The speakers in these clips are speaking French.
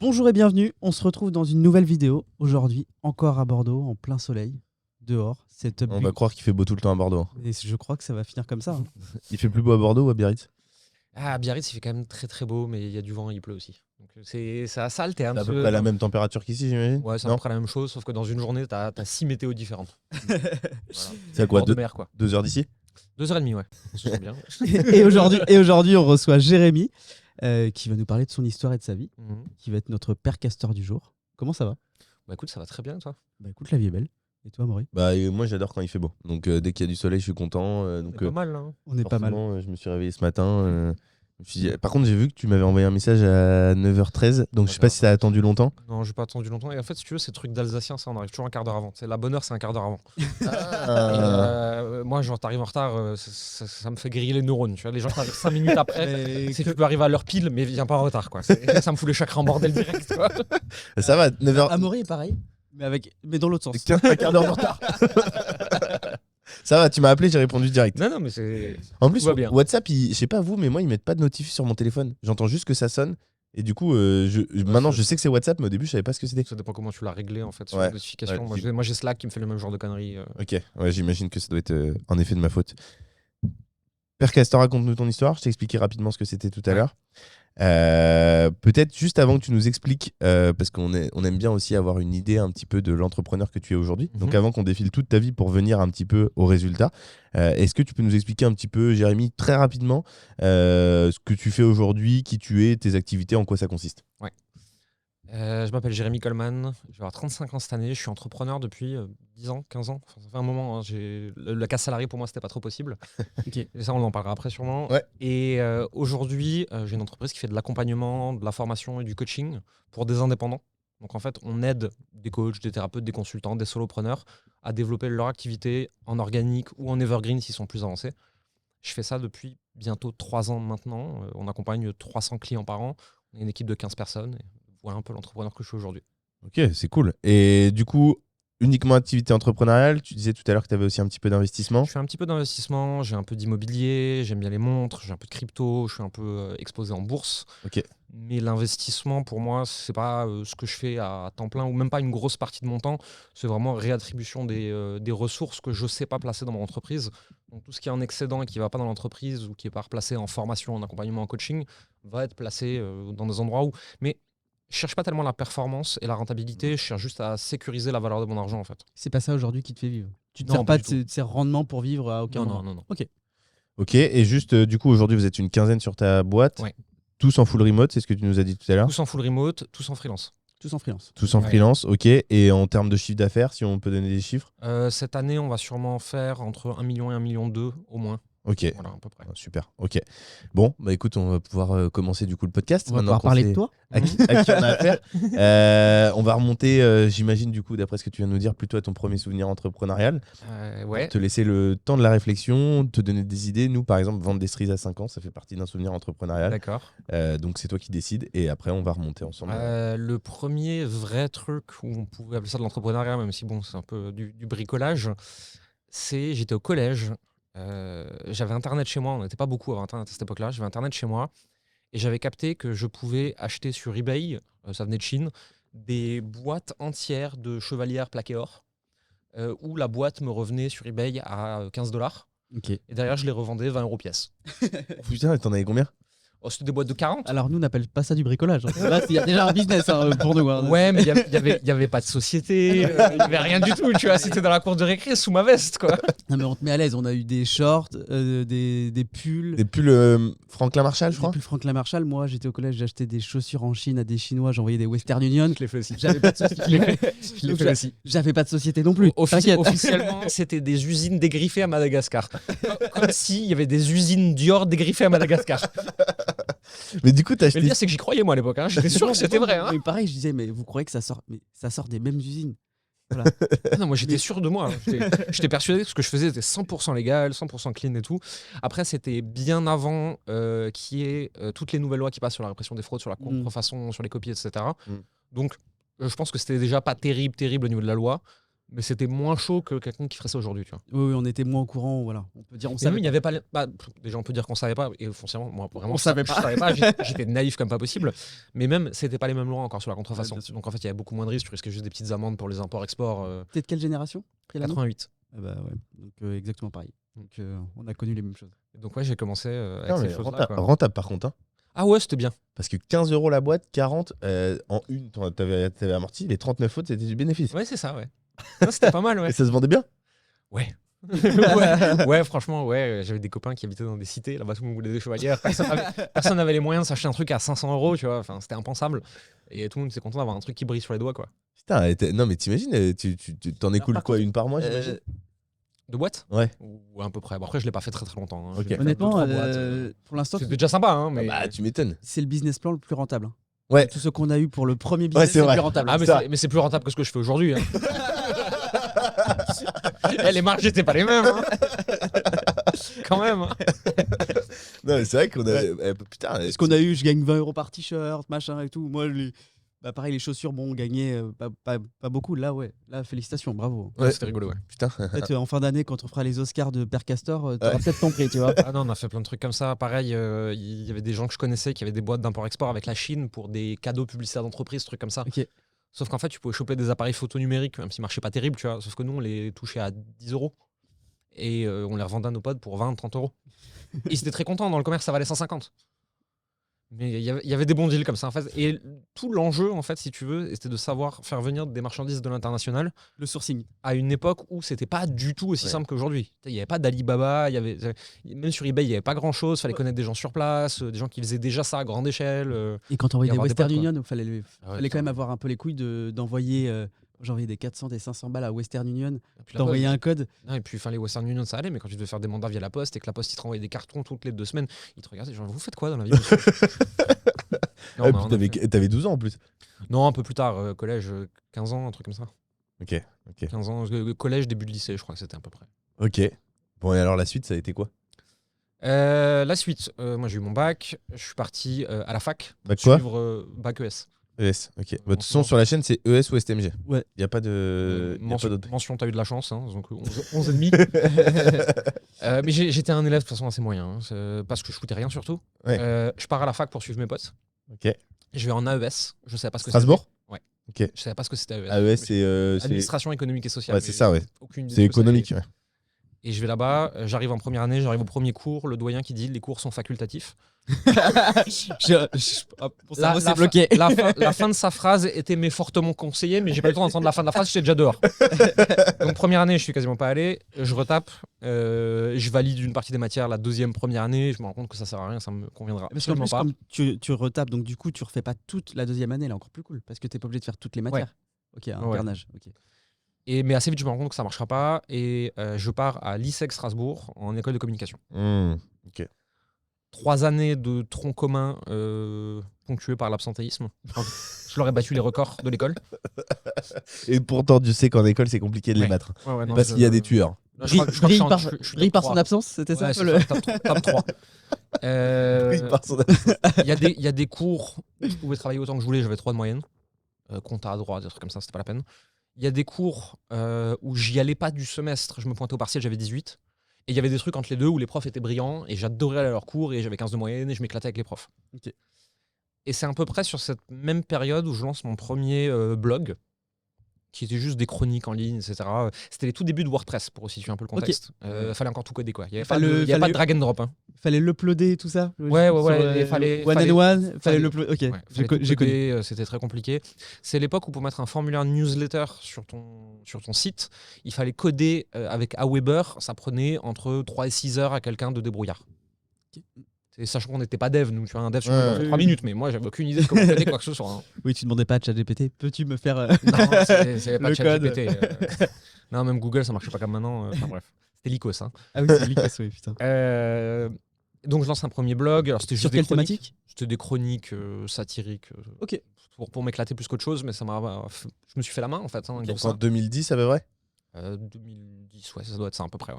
Bonjour et bienvenue, on se retrouve dans une nouvelle vidéo, aujourd'hui encore à Bordeaux, en plein soleil, dehors. On va croire qu'il fait beau tout le temps à Bordeaux. Et je crois que ça va finir comme ça. Hein. Il fait plus beau à Bordeaux ou à Biarritz? À Biarritz, il fait quand même très très beau, mais il y a du vent et il pleut aussi. Donc ça alterne. C'est à peu près la même température qu'ici, j'imagine? Ouais, c'est à peu près la même chose, sauf que dans une journée, t'as 6 météos différentes. Voilà. C'est à quoi, Bord de mer, quoi. 2 heures d'ici? 2h30, ouais. C'est bien. et aujourd'hui, on reçoit Jérémy, qui va nous parler de son histoire et de sa vie, qui va être notre père castor du jour. Comment ça va? Bah écoute, ça va très bien, toi. Bah écoute, la vie est belle. Et toi, Maury? Bah, moi, j'adore quand il fait beau. Donc, dès qu'il y a du soleil, je suis content. C'est pas mal, hein. On est pas mal. Je me suis réveillé ce matin. Je me suis dit... Par contre, j'ai vu que tu m'avais envoyé un message à 9h13. Donc, je sais pas si ça a attendu longtemps. Non, j'ai pas attendu longtemps. Et en fait, si tu veux, ces trucs d'Alsacien, ça, on arrive toujours un quart d'heure avant. C'est la bonne heure, c'est un quart d'heure avant. Moi, genre, t'arrives en retard, ça me fait griller les neurones. Tu vois, les gens qui arrivent 5 minutes après, c'est que tu peux arriver à l'heure pile, mais viens pas en retard, quoi. Ça me fout les chakras en bordel direct, tu vois. Ça va, 9h. Amaury est pareil, mais dans l'autre sens. Un quart d'heure de retard. Ça va, tu m'as appelé, j'ai répondu direct. Non, mais c'est. En plus, va bien. WhatsApp, je sais pas vous, mais moi, ils mettent pas de notif sur mon téléphone. J'entends juste que ça sonne. Et du coup, maintenant, je sais que c'est WhatsApp, mais au début, je savais pas ce que c'était. Ça dépend comment tu l'as réglé, en fait, sur Ouais. les notifications. Ouais. Moi, j'ai Slack qui me fait le même genre de conneries. Ok, ouais, j'imagine que ça doit être en effet de ma faute. Père Castor, raconte-nous ton histoire. Je t'ai expliqué rapidement ce que c'était tout à l'heure. Peut-être juste avant que tu nous expliques, parce qu'on aime bien aussi avoir une idée un petit peu de l'entrepreneur que tu es aujourd'hui. Donc avant qu'on défile toute ta vie pour venir un petit peu au résultat, est-ce que tu peux nous expliquer un petit peu, Jérémy, très rapidement, ce que tu fais aujourd'hui, qui tu es, tes activités, en quoi ça consiste? Ouais. Je m'appelle Jérémy Coleman, je vais avoir 35 ans cette année, je suis entrepreneur depuis 10 ans, 15 ans, enfin, ça fait un moment, hein. La case salariée pour moi c'était pas trop possible, et ça on en parlera après sûrement. Ouais. Et aujourd'hui j'ai une entreprise qui fait de l'accompagnement, de la formation et du coaching pour des indépendants. Donc en fait on aide des coachs, des thérapeutes, des consultants, des solopreneurs à développer leur activité en organique ou en evergreen s'ils sont plus avancés. Je fais ça depuis bientôt 3 ans maintenant, on accompagne 300 clients par an, on est une équipe de 15 personnes. Voilà un peu l'entrepreneur que je suis aujourd'hui. Ok, c'est cool. Et du coup, uniquement activité entrepreneuriale, tu disais tout à l'heure que tu avais aussi un petit peu d'investissement. Je fais un petit peu d'investissement, j'ai un peu d'immobilier, j'aime bien les montres, j'ai un peu de crypto, je suis un peu exposé en bourse. Ok. Mais l'investissement, pour moi, c'est pas ce que je fais à temps plein ou même pas une grosse partie de mon temps. C'est vraiment réattribution des ressources que je sais pas placer dans mon entreprise. Donc tout ce qui est en excédent et qui va pas dans l'entreprise ou qui est pas replacé en formation, en accompagnement, en coaching, va être placé dans des endroits où... Mais je cherche pas tellement la performance et la rentabilité, je cherche juste à sécuriser la valeur de mon argent en fait. C'est pas ça aujourd'hui qui te fait vivre. Tu te Non, sers pas pas du de ces rendements pour vivre à aucun moment. Non. Ok, et juste du coup, aujourd'hui, vous êtes une quinzaine sur ta boîte. Ouais. Tous en full remote, c'est ce que tu nous as dit tout à l'heure. Tous en full remote, tous en freelance. Tous en freelance. Tous en Ouais. freelance, ok. Et en termes de chiffre d'affaires, si on peut donner des chiffres? Cette année, on va sûrement faire entre 1 million et 1,2 million au moins. Ok. Voilà, à peu près. Super, ok. Bon, bah écoute, on va pouvoir commencer du coup le podcast. On va maintenant pouvoir qu'on parler sait de toi. à qui on a affaire. On va remonter, j'imagine du coup, d'après ce que tu viens de nous dire, plutôt à ton premier souvenir entrepreneurial. Ouais. Te laisser le temps de la réflexion, te donner des idées. Nous, par exemple, vendre des cerises à 5 ans, ça fait partie d'un souvenir entrepreneurial. D'accord. Donc c'est toi qui décides et après on va remonter ensemble. Le premier vrai truc où on pouvait appeler ça de l'entrepreneuriat, même si bon, c'est un peu du bricolage, c'est j'étais au collège. J'avais internet chez moi, on n'était pas beaucoup avant internet à cette époque-là, j'avais internet chez moi et j'avais capté que je pouvais acheter sur eBay, ça venait de Chine, des boîtes entières de chevalières plaquées or, où la boîte me revenait sur eBay à 15$. Ok. Et derrière, je les revendais 20 € pièce. Putain, t'en avais combien? Oh, c'était des boîtes de 40. Alors nous, on n'appelle pas ça du bricolage. Hein. Là, il y a déjà un business hein, pour nous. Hein. Ouais, mais il y avait pas de société, il y avait rien du tout, tu vois. C'était dans la cour de récré sous ma veste, quoi. Non, mais on te met à l'aise. On a eu des shorts, des pulls. Des pulls Franklin Marshall, je crois. Des pulls Franklin Marshall. Moi, j'étais au collège, j'achetais des chaussures en Chine à des Chinois. J'envoyais des Western Union. Je l'ai fait aussi. J'avais pas de société. Je l'ai fait aussi. J'avais pas de société non plus. T'inquiète. Officiellement, c'était des usines dégriffées à Madagascar. Comme s'il y avait des usines Dior dégriffées à Madagascar. Mais du coup, t'as Mais acheté. le pire, c'est que j'y croyais, moi, à l'époque. Hein. J'étais sûr que c'était vrai. Hein. Mais pareil, je disais, mais vous croyez que ça sort, mais ça sort des mêmes usines. Voilà. Ah non, moi, j'étais sûr de moi. Hein. J'étais persuadé que ce que je faisais était 100% légal, 100% clean et tout. Après, c'était bien avant qu'il y ait toutes les nouvelles lois qui passent sur la répression des fraudes, sur la contrefaçon, sur les copies, etc. Mm. Donc, je pense que c'était déjà pas terrible au niveau de la loi. Mais c'était moins chaud que quelqu'un qui ferait ça aujourd'hui, tu vois. Oui, on était moins au courant, voilà. On peut dire, on Et savait. même, il n'y avait pas. Déjà, on peut dire qu'on savait pas. Et foncièrement, moi, vraiment, On savait pas. Je savais pas. J'étais naïf comme pas possible. Mais même, c'était pas les mêmes lois encore sur la contrefaçon. Ouais, bien sûr. Donc, en fait, il y avait beaucoup moins de risques. Tu risquais juste des petites amendes pour les imports-exports. T'es de quelle génération? Quelle année? 88. Ah bah ouais, donc exactement pareil. Donc on a connu les mêmes choses. Donc, ouais, j'ai commencé avec Non, ces mais choses-là. rentable, quoi. rentable, par contre. Hein. Ah ouais, c'était bien. Parce que 15 € la boîte, 40 en une, t'avais amorti, les 39 autres, c'était du bénéfice. Ouais, c'est ça, ouais. Non, c'était pas mal, ouais. Et ça se vendait bien. Ouais. Ouais, franchement, ouais. J'avais des copains qui habitaient dans des cités. Là-bas, tout le monde voulait des chevalières. Personne n'avait les moyens de s'acheter un truc à 500 €, tu vois. Enfin, c'était impensable. Et tout le monde était content d'avoir un truc qui brille sur les doigts, quoi. Putain, non, mais t'imagines, t'en écoules par quoi, contre, une par mois, j'imagine De boîtes Ouais. Ou à peu près. Bon, après, je l'ai pas fait très très longtemps. Hein. Ok. J'ai fait Honnêtement, 2-3 boîtes, pour l'instant, c'était déjà sympa, hein, mais. Bah, tu m'étonnes. c'est le business plan le plus rentable. Hein. Ouais. Tout ce qu'on a eu pour le premier Ouais, business, c'est c'est le vrai. plus rentable. Ah, Ça. mais c'est plus rentable que ce que je fais aujourd'hui. Hein. Les marges n'étaient pas les mêmes. Hein. Quand même. Hein. Non, mais c'est vrai qu'on a. Putain. Ce qu'on a eu, je gagne 20 € par t-shirt, machin et tout. Moi, bah, pareil, les chaussures, bon, on gagnait pas beaucoup. Là, ouais. Là, félicitations, bravo. Ouais. C'était rigolo, ouais. Putain. Peut-être en fin d'année, quand on fera les Oscars de Père Castor, t'auras peut-être ton prix, tu vois. Ah non, on a fait plein de trucs comme ça. Pareil, il y avait des gens que je connaissais qui avaient des boîtes d'import-export avec la Chine pour des cadeaux publicitaires d'entreprise, trucs comme ça. Ok. Sauf qu'en fait, tu pouvais choper des appareils photo numériques, même s'ils marchaient pas terrible, tu vois. Sauf que nous, on les touchait à 10 €. Et on les revendait à nos potes pour 20, 30 €. Ils étaient très contents. Dans le commerce, ça valait 150. Mais il y avait des bons deals comme ça. En fait. Et tout l'enjeu, en fait, si tu veux, c'était de savoir faire venir des marchandises de l'international Le sourcing. à une époque où c'était pas du tout aussi simple qu'aujourd'hui. Il n'y avait pas d'Alibaba, même sur eBay, il n'y avait pas grand-chose. Il fallait connaître des gens sur place, des gens qui faisaient déjà ça à grande échelle. Et quand on envoyait y des avoir des Western potes, quoi. Union, il fallait quand même avoir un peu les couilles d'envoyer. J'ai envoyé des 400, des 500 balles à Western Union, Et puis d'envoyer un code. Non, et puis les Western Union, ça allait, mais quand tu devais faire des mandats via la poste et que la poste, il te renvoyait des cartons toutes les 2 semaines, ils te regardaient, genre, vous faites quoi dans la vie, monsieur? Non, Ouais, mais puis on a fait- t'avais 12 ans en plus. Non, un peu plus tard, collège, 15 ans, un truc comme ça. Ok. 15 ans, collège, début de lycée, je crois que c'était à peu près. Ok. Bon, et alors la suite, ça a été quoi La suite, moi j'ai eu mon bac, je suis parti à la fac. Bac quoi suivre bac ES. ES, ok. De toute façon, sur la chaîne, c'est ES ou STMG. Ouais. Il n'y a pas de. Y a pas d'autre. Mention, t'as eu de la chance, hein, donc 11 et demi. Mais j'étais un élève de toute façon assez moyen, hein, parce que je foutais rien surtout. Ouais. Je pars à la fac pour suivre mes potes. Ok. Je vais en AES, je savais pas ce que Strasbourg c'était. Ouais. Ok. Je savais pas ce que c'était AES. AES, c'est. Administration économique et sociale. Ouais, c'est ça, ouais. Aucune idée C'est de ce que ça économique. veut Ouais. dire. Et je vais là-bas, j'arrive en première année, j'arrive au premier cours, le doyen qui dit les cours sont facultatifs. Mon cerveau s'est bloqué. La fin de sa phrase était mais fortement conseillé, mais j'ai pas eu le temps d'entendre la fin de la phrase, j'étais déjà dehors. Donc première année, je suis quasiment pas allé, je retape, je valide une partie des matières la deuxième première année, je me rends compte que ça sert à rien, ça me conviendra Parce qu'en absolument plus, pas. comme tu retapes, donc du coup, tu refais pas toute la deuxième année, là, encore plus cool, parce que t'es pas obligé de faire toutes les matières. Ok, un Ouais. carnage. Ok. Mais assez vite, je me rends compte que ça marchera pas, et je pars à l'ISEC Strasbourg en école de communication. Ok. 3 années de tronc commun ponctuées par l'absentéisme. Je leur ai battu les records de l'école. Et pourtant, tu sais qu'en école, c'est compliqué de les Ouais. battre. Ouais, non, Parce qu'il y a des tueurs. Là, je crois que je suis en- je suis Brille top par son 3. absence, c'était ça Ouais, un c'est peu le- ça, top 3. Oui, par son- Il y a des cours où je pouvais travailler autant que je voulais, j'avais 3 de moyenne. Compta, droit, des trucs comme ça, c'était pas la peine. Il y a des cours où j'y allais pas du semestre, je me pointais au partiel, j'avais 18. Et il y avait des trucs entre les deux où les profs étaient brillants et j'adorais aller à leurs cours et j'avais 15 de moyenne et je m'éclatais avec les profs. Ok. Et c'est à peu près sur cette même période où je lance mon premier blog, qui était juste des chroniques en ligne, etc. C'était les tout débuts de WordPress, pour situer un peu le contexte. Fallait encore tout coder, quoi. Il n'y avait, pas de drag and drop. Hein. Fallait l'uploader, tout ça. Ouais, Sur, fallait- One fallait- and one, fallait fallait- l'uploader. Ok, Ouais, j'ai fallait tout j'ai connu. coder, c'était très compliqué. C'est l'époque où pour mettre un formulaire newsletter sur ton site, il fallait coder avec Aweber, ça prenait entre 3 et 6 heures à quelqu'un de débrouillard. Sachant qu'on n'était pas dev, nous, tu vois, un dev sur Ouais, fait ouais. 3 minutes, mais moi j'avais aucune idée de comment coder quoi que ce soit. Hein. Oui, tu demandais pas à ChatGPT, peux-tu me faire. Non, c'est pas Le de ChatGPT. Non, même Google, ça marchait pas comme maintenant. Enfin bref, c'était l'ICOS. Hein. Ah oui, c'est l'ICOS, oui, putain. Donc je lance un premier blog. Alors c'était Sur juste des quelle chroniques. thématique? C'était des chroniques satiriques. Ok. Pour m'éclater plus qu'autre chose, mais ça m'a. Je me suis fait la main en fait. Hein, Donc en 2010, à peu près 2010, ouais, ça doit être ça à peu près, ouais.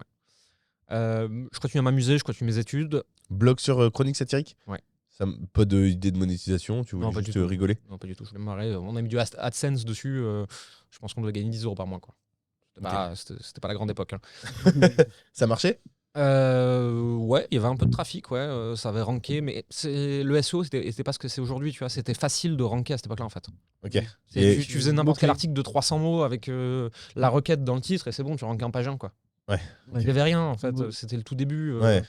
Je continue à m'amuser, je continue mes études. Blog sur chronique satirique Ouais. Pas d'idée de monétisation, tu voulais Non, pas juste du tout. rigoler Non, pas du tout, je voulais me marrer. On a mis du AdSense dessus. Je pense qu'on doit gagner 10 € par mois, quoi. C'était pas la grande époque. Hein. Ça marchait? Ouais, il y avait un peu de trafic, ouais, ça avait ranké, mais le SEO, c'était pas ce que c'est aujourd'hui, tu vois. C'était facile de ranker à cette époque-là, en fait. Ok. Tu faisais n'importe quel article de 300 mots avec la requête dans le titre et c'est bon, tu rankais en page 1, quoi. Ouais. Il y avait rien, en fait. C'était le tout début. Ouais.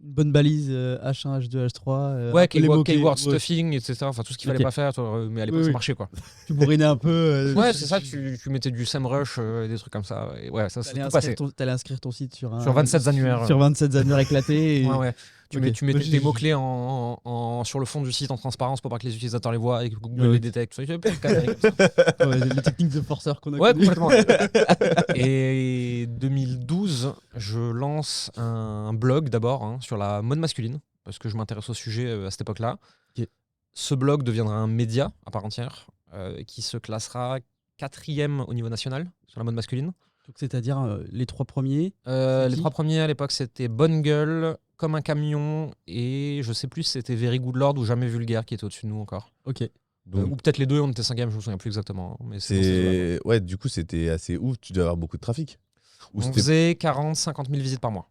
Une bonne balise H1, H2, H3. Ouais, les mots keyword stuffing, etc. Enfin, tout ce qu'il fallait pas faire, mais à l'époque, ça marchait, quoi. Tu bourrinais un peu. Ouais, c'est ça, tu mettais du SEMrush, des trucs comme ça. Et ouais, ça, c'est tout passé. T'allais inscrire ton site sur 27 annuaires. Sur 27 annuaires éclatés. Ouais. Tu mettais tes mots-clés sur le fond du site en transparence pour pas que les utilisateurs les voient et que Google les détecte. Les techniques de forceur qu'on a Ouais, complètement. Et 2012, je lance un blog d'abord sur la mode masculine, parce que je m'intéresse au sujet à cette époque-là. Okay. Ce blog deviendra un média à part entière, qui se classera 4e au niveau national sur la mode masculine. Donc, c'est-à-dire les 3 premiers les 3 premiers à l'époque, c'était Bonne Gueule, Comme un camion, et je sais plus si c'était Very Good Lord ou Jamais Vulgaire qui était au-dessus de nous encore. Ok. Ou peut-être les deux, on était 5e, je me souviens plus exactement. Mais ouais, du coup, c'était assez ouf. Tu dois avoir beaucoup de trafic. On faisait 40-50 000 visites par mois.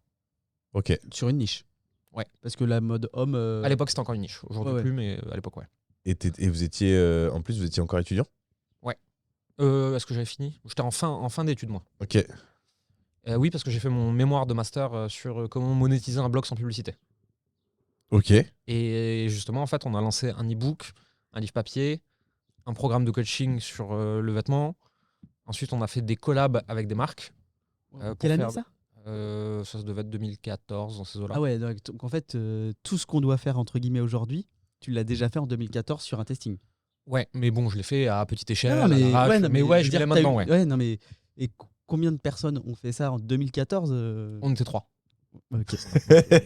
Ok. Sur une niche. Ouais. Parce que la mode homme. À l'époque, c'était encore une niche. Aujourd'hui plus, mais à l'époque, ouais. Et vous étiez, en plus, vous étiez encore étudiant? Ouais. Est-ce que j'avais fini? J'étais en fin d'études, moi. Ok. Oui, parce que j'ai fait mon mémoire de master sur comment monétiser un blog sans publicité. Ok. Et justement, en fait, on a lancé un e-book, un livre papier, un programme de coaching sur le vêtement. Ensuite, on a fait des collabs avec des marques. Quelle année ça? Ça devait être 2014, dans ces eaux-là. Ah ouais, donc en fait, tout ce qu'on doit faire entre guillemets aujourd'hui, tu l'as déjà fait en 2014 sur un testing. Ouais, mais bon, je l'ai fait à petite échelle. Non, mais, à l'arrache, mais ouais, je l'ai maintenant, ouais. Ouais, non, mais et combien de personnes ont fait ça en 2014 On était 3. Ok.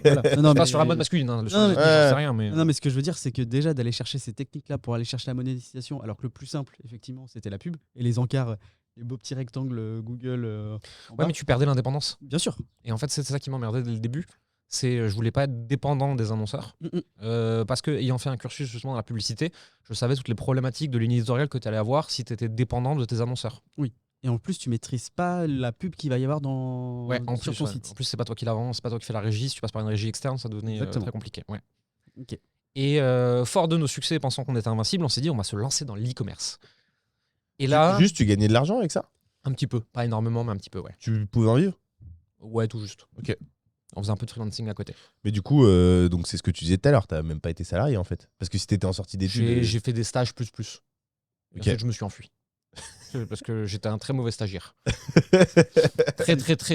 Voilà. Non, pas sur la mode masculine, hein, je sais rien. Mais... Non, mais ce que je veux dire, c'est que déjà d'aller chercher ces techniques-là pour aller chercher la monétisation, alors que le plus simple, effectivement, c'était la pub et les encarts, les beaux petits rectangles Google. Ouais, mais tu perdais l'indépendance. Bien sûr. Et en fait, c'est ça qui m'emmerdait dès le début. Je voulais pas être dépendant des annonceurs. Parce que, ayant fait un cursus justement dans la publicité, je savais toutes les problématiques de ligne éditoriale que tu allais avoir si tu étais dépendant de tes annonceurs. Oui. Et en plus, tu maîtrises pas la pub qu'il va y avoir sur ton site. En plus, c'est pas toi qui l'avance, c'est pas toi qui fais la régie. Si tu passes par une régie externe, ça devenait très compliqué. Ouais. Okay. Et fort de nos succès, pensant qu'on était invincible, on s'est dit on va se lancer dans l'e-commerce. Et là, juste, tu gagnais de l'argent avec ça? Un petit peu, pas énormément, mais un petit peu, ouais. Tu pouvais en vivre? Ouais, tout juste. Ok. On faisait un peu de freelancing à côté. Mais du coup, donc c'est ce que tu disais tout à l'heure, t'as même pas été salarié en fait. Parce que si t'étais en sortie d'études. J'ai fait des stages plus. Ok. En fait, je me suis enfui. Parce que j'étais un très mauvais stagiaire.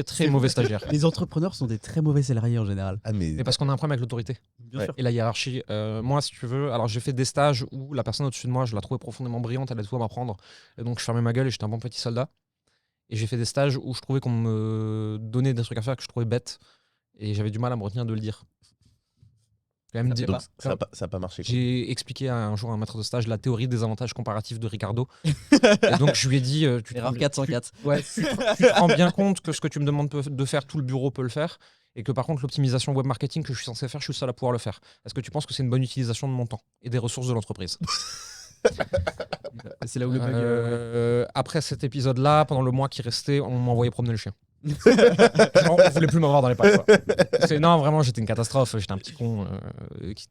très mauvais stagiaire. Les entrepreneurs sont des très mauvais salariés en général. Ah, mais parce qu'on a un problème avec l'autorité. Bien sûr. Et la hiérarchie. Moi, si tu veux, alors j'ai fait des stages où la personne au-dessus de moi, je la trouvais profondément brillante, elle a tout à m'apprendre. Et donc je fermais ma gueule et j'étais un bon petit soldat. Et j'ai fait des stages où je trouvais qu'on me donnait des trucs à faire que je trouvais bêtes. Et j'avais du mal à me retenir de le dire. Donc, ça n'a pas marché. J'ai expliqué un jour à un maître de stage la théorie des avantages comparatifs de Ricardo. Et donc je lui ai dit Erreur 404. Tu te rends bien compte que ce que tu me demandes de faire, tout le bureau peut le faire. Et que par contre, l'optimisation web marketing que je suis censé faire, je suis seul à pouvoir le faire. Est-ce que tu penses que c'est une bonne utilisation de mon temps et des ressources de l'entreprise? C'est là où le bug. Après cet épisode-là, pendant le mois qui restait, on m'envoyait promener le chien. On voulait plus m'avoir dans les pattes. Non, vraiment, j'étais une catastrophe. J'étais un petit con,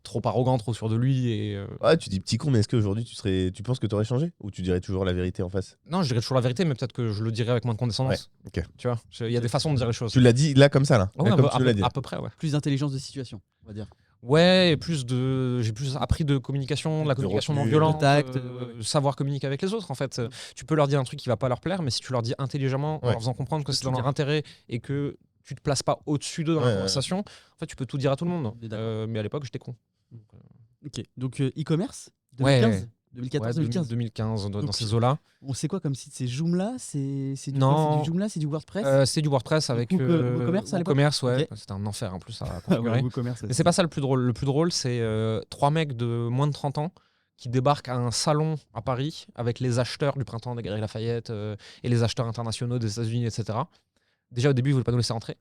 trop arrogant, trop sûr de lui. Et, Ouais, tu dis petit con, mais est-ce qu'aujourd'hui tu penses que tu aurais changé? Ou tu dirais toujours la vérité en face? Non, je dirais toujours la vérité, mais peut-être que je le dirais avec moins de condescendance. Ouais, ok. Tu vois, il y a des façons de dire les choses. Tu l'as dit là comme ça, là, ouais, comme tu l'as dit. À peu près, ouais. Plus d'intelligence de situation, on va dire. Ouais, et j'ai plus appris de communication, de la communication non violente, tact, savoir communiquer avec les autres. En fait, tu peux leur dire un truc qui va pas leur plaire, mais si tu leur dis intelligemment, en leur faisant comprendre que c'est dans leur intérêt et que tu te places pas au-dessus d'eux dans la conversation, en fait, tu peux tout dire à tout le monde. Mais à l'époque, j'étais con. Ok, donc e-commerce 2015 2014, 2015. 2015, dans ces eaux-là. On sait quoi comme site? C'est Joomla? C'est du Joomla? C'est du WordPress? C'est du WordPress avec WooCommerce à l'époque. WooCommerce, ouais. Okay. C'était un enfer en plus à configurer. WooCommerce, Mais c'est pas ça le plus drôle. Le plus drôle, c'est 3 mecs de moins de 30 ans qui débarquent à un salon à Paris avec les acheteurs du printemps des Galeries Lafayette et les acheteurs internationaux des États-Unis, etc. Déjà au début, ils ne voulaient pas nous laisser entrer.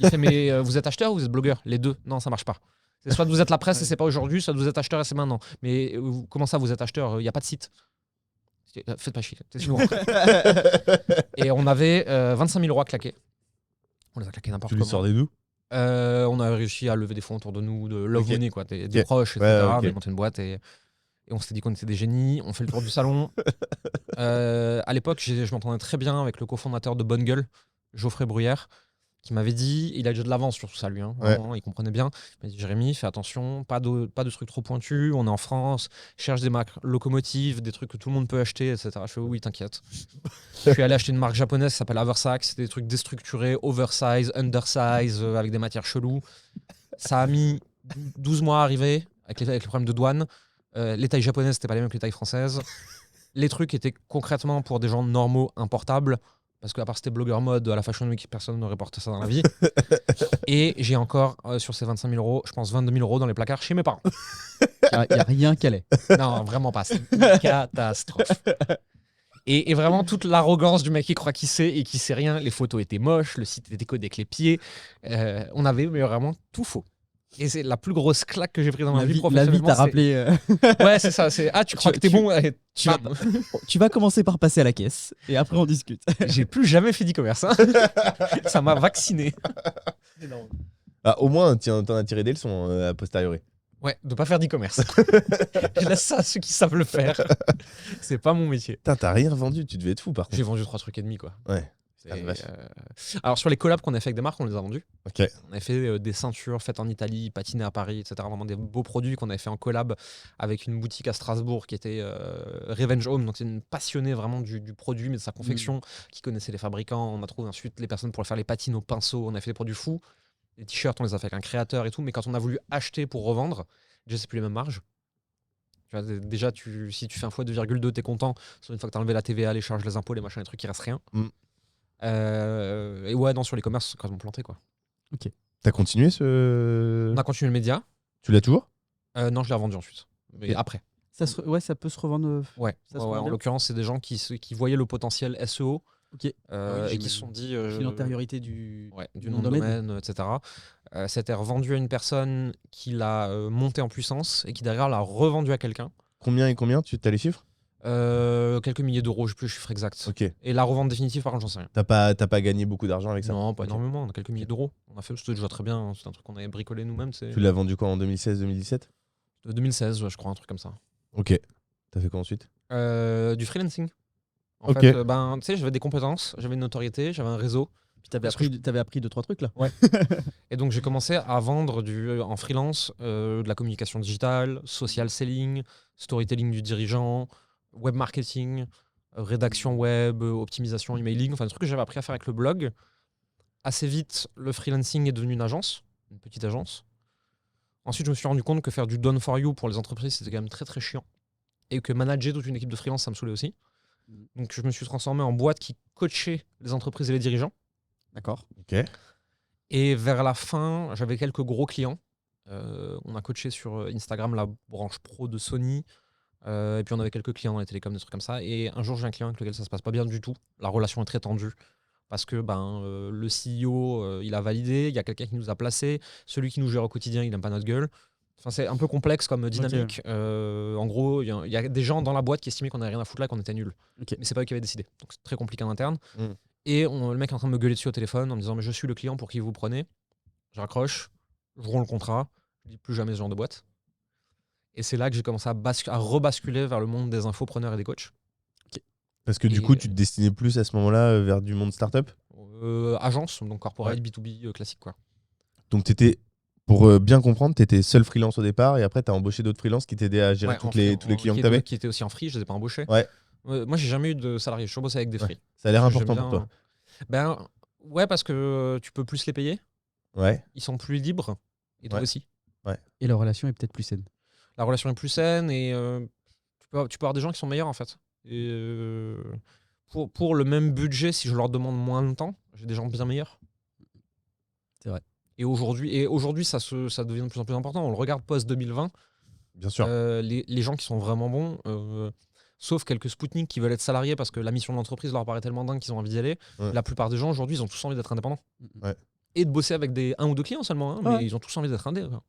Il fait mais vous êtes acheteur ou vous êtes blogueur? Les deux. Non, ça marche pas. C'est soit vous êtes la presse et c'est pas aujourd'hui, soit vous êtes acheteur et c'est maintenant. Mais comment ça, vous êtes acheteur? Il n'y a pas de site. Faites pas chier, c'est lourd. Et on avait 25 000 € à claquer. On les a claqués n'importe Tu comment. les sortais d'où? On a réussi à lever des fonds autour de nous, de love money, quoi, des proches, etc. Ouais, On avait monté une boîte et on s'était dit qu'on était des génies. On fait le tour du salon. À l'époque, je m'entendais très bien avec le cofondateur de Bonne Gueule, Geoffrey Bruyère, qui m'avait dit, il a déjà de l'avance sur tout ça, lui, hein, vraiment, il comprenait bien. Il m'a dit, Jérémy, fais attention, pas de trucs trop pointus, on est en France, cherche des marques locomotives, des trucs que tout le monde peut acheter, etc. Je fais, oui, t'inquiète. Je suis allé acheter une marque japonaise qui s'appelle Haversack, c'était des trucs déstructurés, oversize, undersize, avec des matières cheloues. Ça a mis 12 mois à arriver, avec les problèmes de douane. Les tailles japonaises, c'était pas les mêmes que les tailles françaises. Les trucs étaient concrètement pour des gens normaux, importables. Parce qu'à part c'était blogueur mode à la Fashion Week, personne n'aurait porté ça dans la vie. Et j'ai encore, sur ces 25 000 €, je pense 22 000 € dans les placards chez mes parents. Il n'y a rien qu'elle est. Non, vraiment pas. C'est une catastrophe. Et vraiment toute l'arrogance du mec qui croit qu'il sait et qui sait rien. Les photos étaient moches, le site était codé avec les pieds. On avait mais vraiment tout faux. Et c'est la plus grosse claque que j'ai prise dans ma vie La professionnellement. vie t'a rappelé. Ouais, c'est ça. Tu crois que t'es bon, allez, bam. Tu vas commencer par passer à la caisse et après on discute. J'ai plus jamais fait d'e-commerce. Hein. Ça m'a vacciné. Au moins, t'en as tiré des leçons a posteriori. Ouais, de pas faire d'e-commerce. Je laisse ça à ceux qui savent le faire. C'est pas mon métier. Putain, t'as rien vendu, tu devais être fou par contre. J'ai vendu 3 trucs et demi, quoi. Ouais. Alors sur les collabs qu'on a fait avec des marques, on les a vendus. Ok. On avait fait des ceintures faites en Italie, patinées à Paris, etc. Vraiment des beaux produits qu'on avait fait en collab avec une boutique à Strasbourg qui était Revenge Home. Donc c'est une passionnée vraiment du produit, mais de sa confection, qui connaissait les fabricants. On a trouvé ensuite les personnes pour faire les patines au pinceau. On a fait des produits fous. Les t-shirts, on les a fait avec un créateur et tout. Mais quand on a voulu acheter pour revendre, déjà c'est plus les mêmes marges. Tu vois, déjà, si tu fais un x2,2, t'es content. Sauf une fois que t'as enlevé la TVA, les charges, les impôts, les machins, les trucs, il reste rien. Et ouais, non, sur les commerces, c'est quand même planté, quoi. Ok. T'as continué ce. On a continué le média. Tu l'as toujours? Non, je l'ai revendu ensuite. Mais après. Ça peut se revendre. Ouais. En l'occurrence, c'est des gens qui voyaient le potentiel SEO. Ok. Et qui se sont dit. L'antériorité du nom de domaine, etc. C'était revendu à une personne qui l'a monté en puissance et qui derrière l'a revendu à quelqu'un. Combien et combien? Tu as les chiffres? Quelques milliers d'euros, je sais plus le chiffre exact. Ok. Et la revente définitive, par contre, j'en sais rien. T'as pas gagné beaucoup d'argent avec ça? Non, pas énormément, on a quelques milliers d'euros. On a fait, c'était déjà très bien, hein. C'est un truc qu'on avait bricolé nous-mêmes. Tu l'as vendu quoi, en 2016-2017? 2016, ouais, je crois, un truc comme ça. Ok. T'as fait quoi ensuite? Du freelancing. En Ok. fait, tu sais, j'avais des compétences, j'avais une notoriété, j'avais un réseau. Puis t'avais appris 2-3 trucs là. Ouais. Et donc j'ai commencé à vendre en freelance de la communication digitale, social selling, storytelling du dirigeant, web marketing, rédaction web, optimisation emailing, enfin des trucs que j'avais appris à faire avec le blog. Assez vite, le freelancing est devenu une petite agence. Ensuite, je me suis rendu compte que faire du done for you pour les entreprises, c'était quand même très très chiant. Et que manager toute une équipe de freelance, ça me saoulait aussi. Donc je me suis transformé en boîte qui coachait les entreprises et les dirigeants. D'accord. Ok. Et vers la fin, j'avais quelques gros clients. On a coaché sur Instagram la branche pro de Sony. Et puis on avait quelques clients dans les télécoms, des trucs comme ça. Et un jour, j'ai un client avec lequel ça se passe pas bien du tout. La relation est très tendue. Parce que le CEO, il a validé, il y a quelqu'un qui nous a placé. Celui qui nous gère au quotidien, il n'aime pas notre gueule. Enfin, c'est un peu complexe comme dynamique. Okay. En gros, il y a des gens dans la boîte qui estimaient qu'on n'avait rien à foutre là, qu'on était nuls. Okay. Mais c'est pas eux qui avaient décidé. Donc c'est très compliqué en interne. Et le mec est en train de me gueuler dessus au téléphone en me disant mais je suis le client pour qui vous prenez. Je raccroche, je romps le contrat, je dis plus jamais ce genre de boîte. Et c'est là que j'ai commencé à rebasculer vers le monde des infopreneurs et des coachs. Okay. Parce que du coup, tu te destinais plus à ce moment-là vers du monde startup? Agence, donc corporate, ouais. B2B classique, quoi. Donc t'étais, pour bien comprendre, tu étais seul freelance au départ et après tu as embauché d'autres freelances qui t'aidaient à gérer tous les clients que tu avais? Qui étaient aussi en free, je les ai pas embauchés. Ouais. Moi, j'ai jamais eu de salariés, je suis bossé avec des free. Ça a l'air important pour toi. Ouais, parce que tu peux plus les payer. Ouais. Ils sont plus libres. Et toi aussi. Ouais. Et la relation est peut-être plus saine. La relation est plus saine et tu peux avoir des gens qui sont meilleurs en fait. Et pour le même budget, si je leur demande moins de temps, j'ai des gens bien meilleurs. C'est vrai. Et aujourd'hui, ça devient de plus en plus important. On le regarde post-2020. Bien sûr. Les gens qui sont vraiment bons, sauf quelques Spoutnik qui veulent être salariés parce que la mission de l'entreprise leur paraît tellement dingue qu'ils ont envie d'y aller. Ouais. La plupart des gens aujourd'hui, ils ont tous envie d'être indépendants. Ouais. Et de bosser avec un ou deux clients seulement, mais ils ont tous envie d'être indépendants.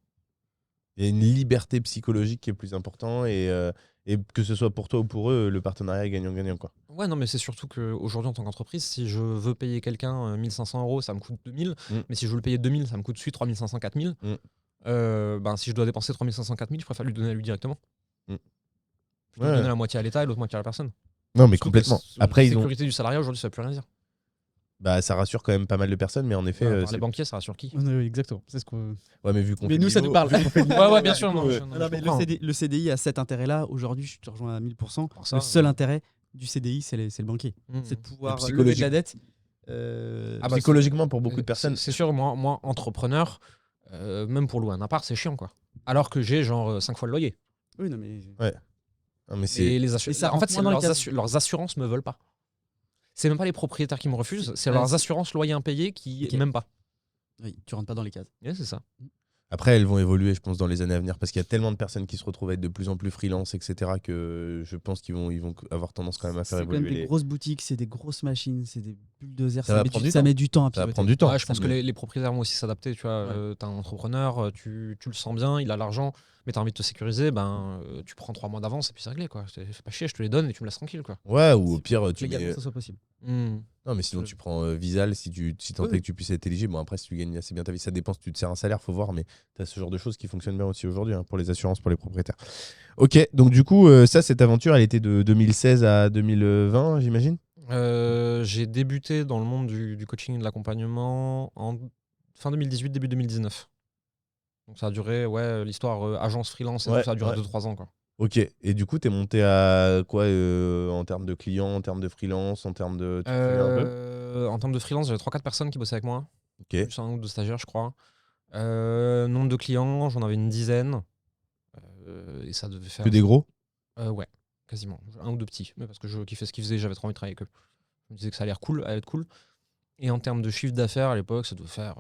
Il y a une liberté psychologique qui est plus importante et Et que ce soit pour toi ou pour eux, le partenariat est gagnant-gagnant, quoi. Ouais, non, mais c'est surtout qu'aujourd'hui, en tant qu'entreprise, si je veux payer quelqu'un 1500 €, ça me coûte 2000. Mais si je veux le payer 2000, ça me coûte de suite 3500, 4000. Ben, si je dois dépenser 3500, 4000, je préfère lui donner à lui directement. Je dois donner la moitié à l'État et l'autre moitié à la personne. Non, mais complètement. Après, la sécurité du salariat, aujourd'hui, ça veut plus rien dire. Bah, ça rassure quand même pas mal de personnes, mais en effet. Les banquiers, ça rassure qui? Oui, exactement. C'est ce qu'on... Ouais, mais vu qu'on Mais fait nous, de ça l'IMO- nous parle. Ouais, bien sûr. Non, mais le CDI a cet intérêt-là. Aujourd'hui, je te rejoins à 1000%. Ça, le seul intérêt du CDI, c'est le banquier. C'est de pouvoir lever de la dette. Psychologiquement, pour beaucoup de personnes. C'est sûr, moi entrepreneur, même pour louer un appart, c'est chiant, quoi. Alors que j'ai genre 5 fois le loyer. Oui, non, mais... Ouais. Non, mais c'est... Et ça en fait, rentre moins dans leurs assurances me veulent pas. C'est même pas les propriétaires qui me refusent, c'est leurs assurances loyer impayé qui m'aiment pas. Oui, tu rentres pas dans les cases. Ouais, c'est ça. Après, elles vont évoluer, je pense, dans les années à venir, parce qu'il y a tellement de personnes qui se retrouvent à être de plus en plus freelance, etc., que je pense qu'ils vont avoir tendance quand même à faire C'est quand évoluer même des grosses boutiques, c'est des grosses machines, c'est des bulldozers. Ça met du temps. à Ça va piloter. prendre du temps. Ouais, je pense que les propriétaires vont aussi s'adapter. Tu vois, t'as un entrepreneur, tu le sens bien, il a l'argent, mais t'as envie de te sécuriser, tu prends 3 mois d'avance et puis c'est réglé, quoi. Fais pas chier, je te les donne et tu me laisses tranquille, quoi. Ouais, ou au pire, tu légalement, mets... ça soit possible. Non, mais sinon, tu prends Visal si tant est que tu puisses être éligible. Bon, après, si tu gagnes assez bien ta vie, ça dépend si tu te sers un salaire, faut voir, mais tu as ce genre de choses qui fonctionnent bien aussi aujourd'hui pour les assurances, pour les propriétaires. Ok, donc du coup, cette aventure, elle était de 2016 à 2020, j'imagine. J'ai débuté dans le monde du coaching et de l'accompagnement en fin 2018, début 2019. Donc ça a duré, l'histoire agence freelance, et tout, ça a duré 2-3 ans, quoi. Ok, et du coup, tu es monté à quoi en termes de clients, en termes de freelance, en termes de... Tu te souviens un peu En termes de freelance, j'avais 3-4 personnes qui bossaient avec moi. Ok. Plus un ou deux stagiaires, je crois. Nombre de clients, j'en avais une dizaine. Et ça devait faire... Que des gros Ouais, quasiment. Un ou deux petits. Mais parce que je kiffais ce qu'ils faisaient, j'avais trop envie de travailler avec eux. Je me disais que ça allait être cool. Et en termes de chiffre d'affaires, à l'époque, ça devait faire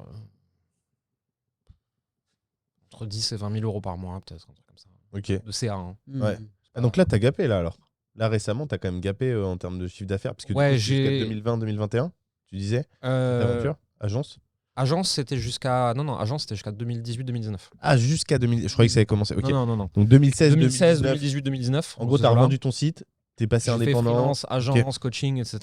entre 10 et 20 000 euros par mois, peut-être, un truc comme ça. Ok. De CA. Hein. Ouais. Ah, donc là, tu as gapé, là, alors. Là, récemment, tu as quand même gapé en termes de chiffre d'affaires. Parce que jusqu'à 2020-2021, tu disais, cette aventure, agence Agence, c'était jusqu'à... Non, agence, c'était jusqu'à 2018-2019. Ah, jusqu'à 2000. Je croyais que ça avait commencé. Ok. Non. Donc 2016, 2018-2019. En gros, tu as revendu ton site, tu es passé indépendant. Freelance, agence, coaching, etc.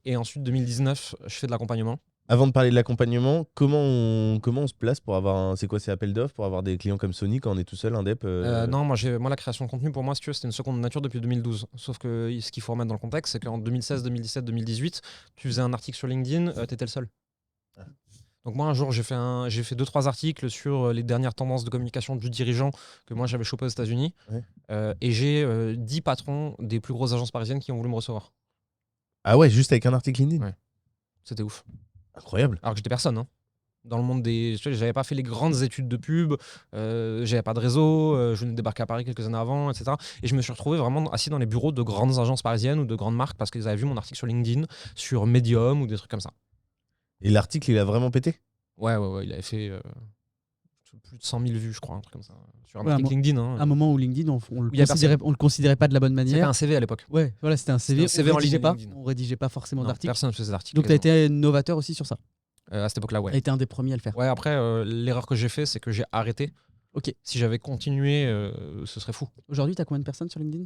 Et ensuite, 2019, je fais de l'accompagnement. Avant de parler de l'accompagnement, comment on se place pour avoir c'est quoi ces appels d'offres pour avoir des clients comme Sony quand on est tout seul, indep Non, moi la création de contenu, pour moi, si tu veux, c'était une seconde nature depuis 2012. Sauf que ce qu'il faut remettre dans le contexte, c'est qu'en 2016, 2017, 2018, tu faisais un article sur LinkedIn, tu étais le seul. Donc moi, un jour, j'ai fait 2-3 articles sur les dernières tendances de communication du dirigeant que moi, j'avais chopé aux États-Unis. Et j'ai 10 patrons des plus grosses agences parisiennes qui ont voulu me recevoir. Ah ouais, juste avec un article LinkedIn. Ouais. C'était ouf. Incroyable. Alors que j'étais personne, hein. Dans le monde des... J'avais pas fait les grandes études de pub, j'avais pas de réseau, je venais de débarquer à Paris quelques années avant, etc. Et je me suis retrouvé vraiment assis dans les bureaux de grandes agences parisiennes ou de grandes marques parce qu'ils avaient vu mon article sur LinkedIn, sur Medium ou des trucs comme ça. Et l'article, il a vraiment pété? Ouais, il avait fait plus de 100 000 vues, je crois, un truc comme ça. Sur un article LinkedIn. Hein. Un moment où LinkedIn, on le considérait pas de la bonne manière. C'était un CV à l'époque. Ouais, voilà, c'était un CV. On rédigeait pas. On rédigeait pas forcément d'articles. Personne ne faisait d'articles. Donc tu as été novateur aussi sur ça. À cette époque-là, ouais. Tu as été un des premiers à le faire. Ouais, après, l'erreur que j'ai fait, c'est que j'ai arrêté. Ok. Si j'avais continué, ce serait fou. Aujourd'hui, tu as combien de personnes sur LinkedIn?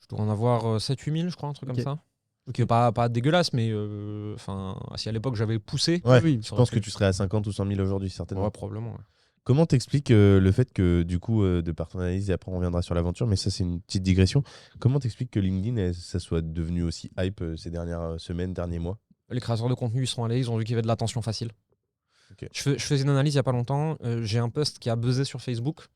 Je dois en avoir 7-8 000, je crois, un truc comme ça. Okay. Pas dégueulasse, mais si à l'époque j'avais poussé. Ouais, oui, je pense que tu serais à 50 ou 100 000 aujourd'hui, certainement. Ouais, probablement. Ouais. Comment t'expliques le fait que, du coup, de par ton analyse, et après on reviendra sur l'aventure, mais ça c'est une petite digression. Comment t'expliques que LinkedIn, ça soit devenu aussi hype ces dernières semaines, derniers mois? Les créateurs de contenu, ils sont allés, ils ont vu qu'il y avait de l'attention facile. Okay. Je faisais une analyse il n'y a pas longtemps. J'ai un post qui a buzzé sur Facebook.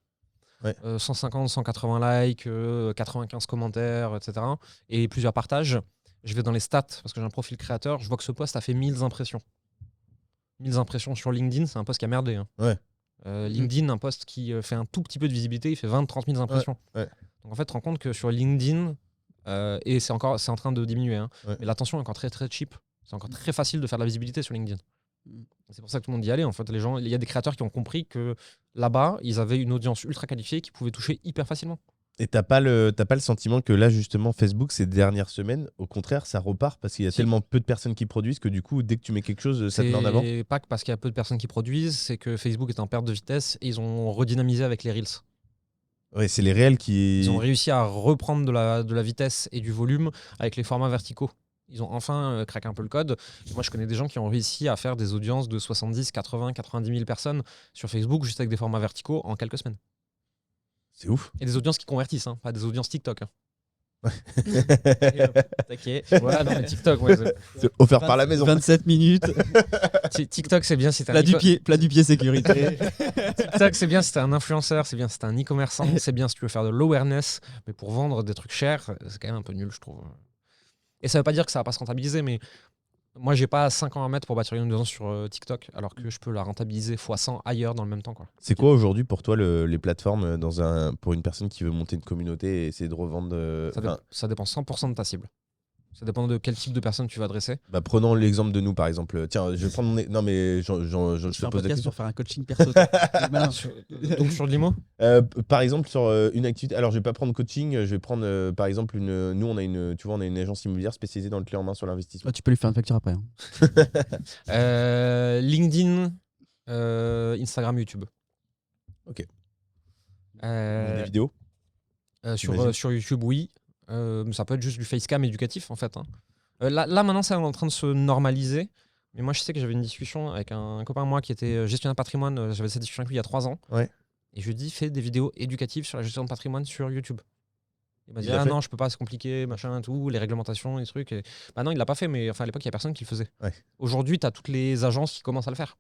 Ouais. 150, 180 likes, 95 commentaires, etc. Et plusieurs partages. Je vais dans les stats, parce que j'ai un profil créateur, je vois que ce post a fait 1000 impressions. 1000 impressions sur LinkedIn, c'est un post qui a merdé. Hein. Ouais. LinkedIn, un post qui fait un tout petit peu de visibilité, il fait 20-30 000 impressions. Ouais. Donc en fait, tu te rends compte que sur LinkedIn, et c'est en train de diminuer, hein, mais l'attention est encore très très cheap. C'est encore très facile de faire de la visibilité sur LinkedIn. C'est pour ça que tout le monde y allait. En fait, il y a des créateurs qui ont compris que là-bas, ils avaient une audience ultra qualifiée qui pouvait toucher hyper facilement. Et t'as pas le sentiment que là, justement, Facebook, ces dernières semaines, au contraire, ça repart parce qu'il y a tellement peu de personnes qui produisent que du coup, dès que tu mets quelque chose, ça te met en avant? C'est pas que parce qu'il y a peu de personnes qui produisent, c'est que Facebook est en perte de vitesse et ils ont redynamisé avec les Reels. Ouais, c'est les réels qui. Ils ont réussi à reprendre de la vitesse et du volume avec les formats verticaux. Ils ont enfin craqué un peu le code. Et moi, je connais des gens qui ont réussi à faire des audiences de 70, 80, 90 000 personnes sur Facebook juste avec des formats verticaux en quelques semaines. C'est ouf. Et des audiences qui convertissent, hein, pas des audiences TikTok. Hein. Taquet. Voilà, non, mais TikTok, ouais, C'est offert par la maison. 27 minutes. TikTok, c'est bien si t'es Plat du pied sécurité. TikTok, c'est bien si t'es un influenceur, c'est bien si t'es un e-commerçant, c'est bien si tu veux faire de l'awareness, mais pour vendre des trucs chers, c'est quand même un peu nul, je trouve. Et ça veut pas dire que ça va pas se rentabiliser, mais moi, j'ai pas 5 ans à mettre pour bâtir une audience sur TikTok, alors que je peux la rentabiliser x100 ailleurs dans le même temps. Quoi. C'est quoi aujourd'hui pour toi les plateformes pour une personne qui veut monter une communauté et essayer de revendre Ça dépend 100% de ta cible. Ça dépend de quel type de personne tu vas adresser. Prenons l'exemple de nous, par exemple. Tiens, je vais prendre mon. Non, mais je Je fais te un pose la podcast question. pour faire un coaching perso. Donc sur de l'IMO Par exemple, sur une activité. Alors, je vais pas prendre coaching. Je vais prendre, par exemple, Nous, on a une agence immobilière spécialisée dans le clé en main sur l'investissement. Tu peux lui faire une facture après. Hein. LinkedIn, Instagram, YouTube. Ok. Euh, Des vidéos. sur YouTube, oui. Ça peut être juste du facecam éducatif, en fait. Hein. Là, maintenant, ça est en train de se normaliser. Mais moi, je sais que j'avais une discussion avec un copain à moi qui était gestionnaire de patrimoine. J'avais cette discussion avec lui il y a 3 ans. Ouais. Et je lui ai dit, fais des vidéos éducatives sur la gestion de patrimoine sur YouTube. Il m'a dit, l'a fait non, je peux pas, c'est compliqué, machin, tout, les réglementations, les trucs. Et... Bah non, il l'a pas fait, mais enfin, à l'époque, il y a personne qui le faisait. Ouais. Aujourd'hui, tu as toutes les agences qui commencent à le faire.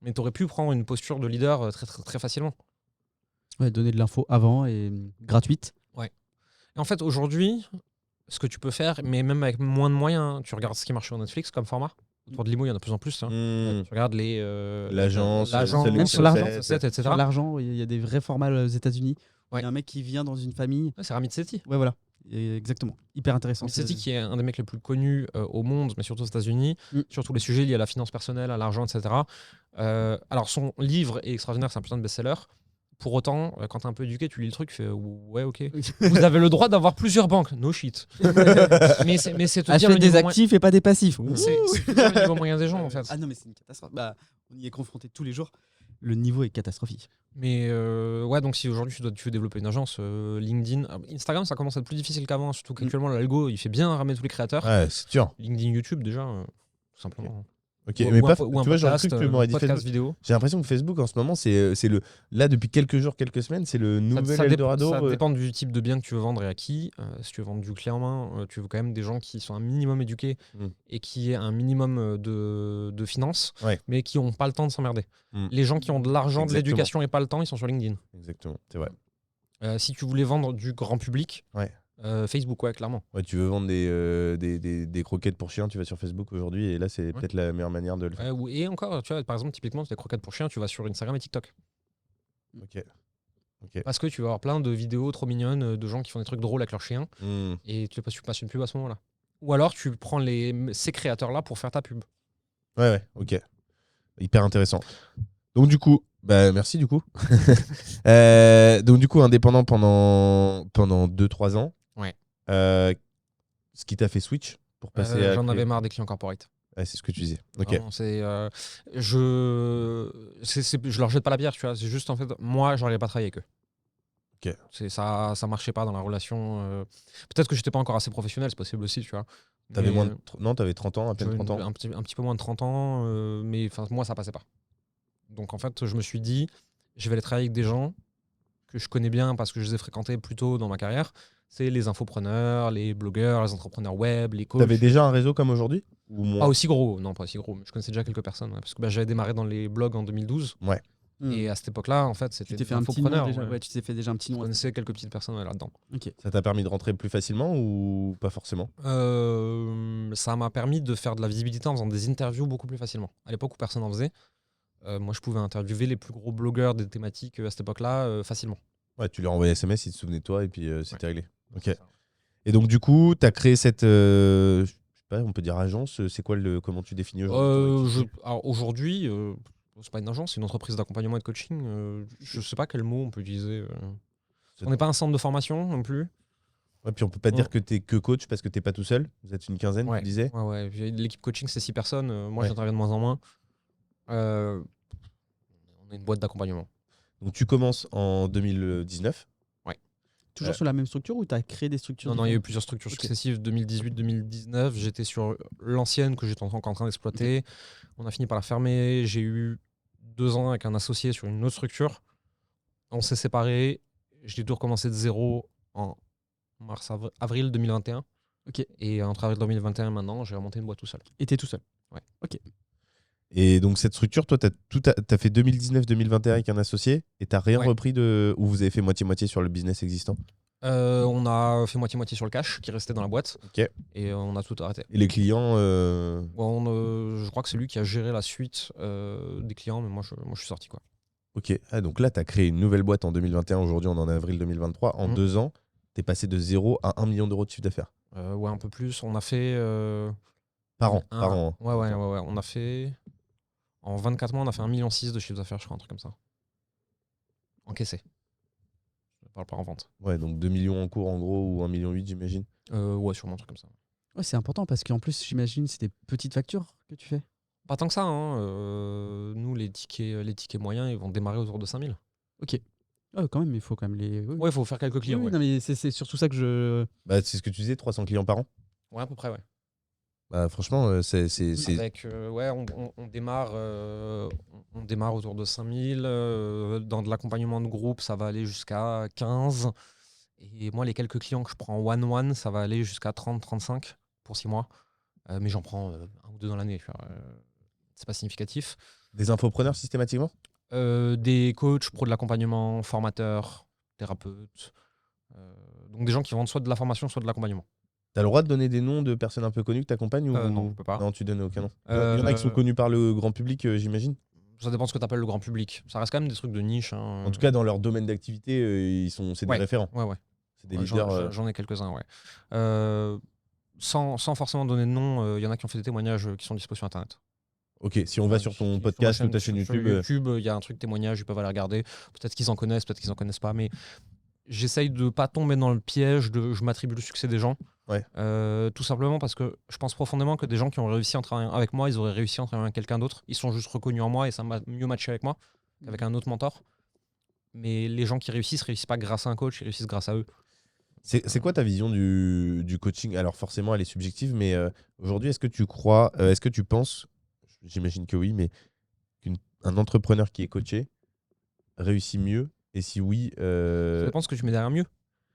Mais tu aurais pu prendre une posture de leader très, très, très facilement. Ouais, donner de l'info avant et gratuite. Et en fait, aujourd'hui, ce que tu peux faire, mais même avec moins de moyens, tu regardes ce qui marche sur Netflix comme format. Autour de l'IMO, il y en a de plus en plus. Hein. Tu regardes L'agence, même sur l'argent, etc. Sur l'argent, il y a des vrais formats aux États-Unis. Ouais. Il y a un mec qui vient dans une famille. Ouais, c'est Ramit Sethi. Ouais, voilà. Et exactement. Hyper intéressant. Ramit Sethi, qui est un des mecs les plus connus au monde, mais surtout aux États-Unis, sur tous les sujets liés à la finance personnelle, à l'argent, etc. Alors, son livre est extraordinaire, c'est un putain de best-seller. Pour autant, quand t'es un peu éduqué, tu lis le truc, tu fais ouais, ok. Vous avez le droit d'avoir plusieurs banques, no shit. mais c'est te dire acheter des actifs et pas des passifs. C'est te dire le niveau moyen des gens, en fait. Ah non, mais c'est une catastrophe. On y est confronté tous les jours. Le niveau est catastrophique. Mais ouais, donc si aujourd'hui tu veux développer une agence, LinkedIn, Instagram, ça commence à être plus difficile qu'avant, surtout qu'actuellement l'algo il fait bien ramener tous les créateurs. Ouais, c'est sûr. LinkedIn, YouTube déjà, tout simplement. Ok, mais pas. Tu ou un vois, j'ai un podcast, truc que tu m'aurais dit podcast Facebook. vidéo. J'ai l'impression que Facebook en ce moment, c'est le. Là, depuis quelques jours, quelques semaines, c'est le nouvel Eldorado. Ça dépend du type de bien que tu veux vendre et à qui. Si tu veux vendre du clé en main, tu veux quand même des gens qui sont un minimum éduqués et qui aient un minimum de finances, mais qui n'ont pas le temps de s'emmerder. Les gens qui ont de l'argent, de l'éducation et pas le temps, ils sont sur LinkedIn. Exactement, c'est vrai. Si tu voulais vendre du grand public, Facebook, ouais, clairement. Ouais, tu veux vendre des croquettes pour chiens, tu vas sur Facebook aujourd'hui, et là, c'est peut-être la meilleure manière de le faire. Et encore, tu vois, par exemple, typiquement, des croquettes pour chiens, tu vas sur Instagram et TikTok. Ok. Parce que tu vas avoir plein de vidéos trop mignonnes de gens qui font des trucs drôles avec leurs chiens, et tu passes une pub à ce moment-là. Ou alors, tu prends ces créateurs-là pour faire ta pub. Ouais, ok. Hyper intéressant. Donc, du coup, merci du coup. Donc, du coup, indépendant pendant 2-3 ans. Ouais. Ce qui t'a fait switch pour passer à. J'en avais marre des clients corporate. Ouais, c'est ce que tu disais. Ok. Vraiment, je leur jette pas la pierre, tu vois. C'est juste, en fait, moi, j'arrivais pas à travailler avec eux. Ok. Ça marchait pas dans la relation. Peut-être que j'étais pas encore assez professionnel, c'est possible aussi, tu vois. T'avais Non, t'avais 30 ans, à peine 30 ans. Un petit peu moins de 30 ans, mais moi, ça passait pas. Donc, en fait, je me suis dit, je vais aller travailler avec des gens que je connais bien parce que je les ai fréquentés plus tôt dans ma carrière. C'est les infopreneurs, les blogueurs, les entrepreneurs web, les coachs. T'avais déjà un réseau comme aujourd'hui ou pas aussi gros, non, pas aussi gros. Mais je connaissais déjà quelques personnes. Parce que j'avais démarré dans les blogs en 2012. Ouais. Et à cette époque-là, en fait, c'était des infopreneurs. Tu t'es fait déjà un petit nom. Je connaissais quelques petites personnes là-dedans. Okay. Ça t'a permis de rentrer plus facilement ou pas forcément? Ça m'a permis de faire de la visibilité en faisant des interviews beaucoup plus facilement. À l'époque où personne n'en faisait, moi, je pouvais interviewer les plus gros blogueurs des thématiques à cette époque-là facilement. Ouais, tu leur envoyais SMS, ils te souvenaient de toi et puis c'était réglé. Ok. Et donc, du coup, tu as créé cette. Je sais pas, on peut dire agence. C'est quoi comment tu définis aujourd'hui alors aujourd'hui, c'est pas une agence, c'est une entreprise d'accompagnement et de coaching. Je sais pas quel mot on peut utiliser. On n'est pas un centre de formation non plus. Ouais, puis on peut pas dire que tu es que coach parce que tu n'es pas tout seul. Vous êtes une quinzaine, tu disais. Ouais. L'équipe coaching, c'est 6 personnes. Moi, j'interviens de moins en moins. On est une boîte d'accompagnement. Donc tu commences en 2019. Ouais. toujours sur la même structure ou tu as créé des structures Non, il y a eu différentes? plusieurs structures Ok. successives. 2018-2019, j'étais sur l'ancienne que j'étais encore en train d'exploiter. On a fini par la fermer. J'ai eu 2 ans avec un associé sur une autre structure. On s'est séparés. J'ai dû recommencer de zéro en avril 2021. Ok. Et entre avril 2021 et maintenant, j'ai remonté une boîte tout seul. Et t'es tout seul? Ouais. Ok. Et donc, cette structure, toi, t'as fait 2019-2021 avec un associé et t'as rien Ouais. repris ou vous avez fait moitié-moitié sur le business existant? On a fait moitié-moitié sur le cash qui restait dans la boîte. Ok. Et on a tout arrêté. Et les clients, Je crois que c'est lui qui a géré la suite des clients, mais moi je suis sorti, quoi. ok. Ah, donc là, tu as créé une nouvelle boîte en 2021. Aujourd'hui, on est en avril 2023. En 2 ans, tu es passé de 0 à 1 million d'euros de chiffre d'affaires. Ouais, un peu plus. On a fait. Par an. Par an. Ouais. On a fait. En 24 mois, on a fait 1,6 million de chiffre d'affaires, je crois, un truc comme ça. Encaissé. Je parle pas en vente. Ouais, donc 2 millions en cours, en gros, ou 1,8 million, j'imagine. Ouais, sûrement un truc comme ça. Ouais, c'est important parce qu'en plus, j'imagine, c'est des petites factures que tu fais. Pas tant que ça, hein. Nous, les tickets moyens, ils vont démarrer autour de 5 000. Ok. Quand même, il faut quand même les. Oui. Ouais, il faut faire quelques clients. Oui, Ouais. non, mais c'est surtout ça que je. Bah, c'est ce que tu disais, 300 clients par an. Ouais, à peu près, ouais. Bah, franchement, c'est. Avec, ouais, on démarre autour de 5 000. Dans de l'accompagnement de groupe, ça va aller jusqu'à 15. Et moi, les quelques clients que je prends one-one, ça va aller jusqu'à 30-35 pour 6 mois. Mais j'en prends 1 ou 2 dans l'année. C'est pas significatif. Des infopreneurs systématiquement? Des coachs, pros de l'accompagnement, formateurs, thérapeutes. Donc des gens qui vendent soit de la formation, soit de l'accompagnement. T'as le droit de donner des noms de personnes un peu connues que t'accompagnes ou... Non, je peux pas. Non, tu donnes aucun nom. Il y en a qui sont connus par le grand public, j'imagine. Ça dépend de ce que tu appelles le grand public. Ça reste quand même des trucs de niche. Hein. En tout cas, dans leur domaine d'activité, c'est des référents. Ouais. C'est des leaders. J'en ai quelques-uns, ouais. Sans forcément donner de nom, il y en a qui ont fait des témoignages qui sont disponibles sur Internet. Ok, si on va sur ton podcast ou ta chaîne YouTube. Sur YouTube, il y a un truc témoignage, ils peuvent aller regarder. Peut-être qu'ils en connaissent, peut-être qu'ils en connaissent pas, mais j'essaye de pas tomber dans le piège de je m'attribue le succès des gens. Ouais. Tout simplement parce que je pense profondément que des gens qui ont réussi en travaillant avec moi, ils auraient réussi en travaillant avec quelqu'un d'autre. Ils sont juste reconnus en moi et ça m'a mieux matché avec moi qu'avec un autre mentor. Mais les gens qui réussissent pas grâce à un coach, ils réussissent grâce à eux. C'est quoi ta vision du coaching? Alors forcément, elle est subjective, mais aujourd'hui, est-ce que tu crois, est-ce que tu penses, j'imagine que oui, mais qu'un entrepreneur qui est coaché réussit mieux? Et si oui, Ça dépend ce que tu mets derrière mieux.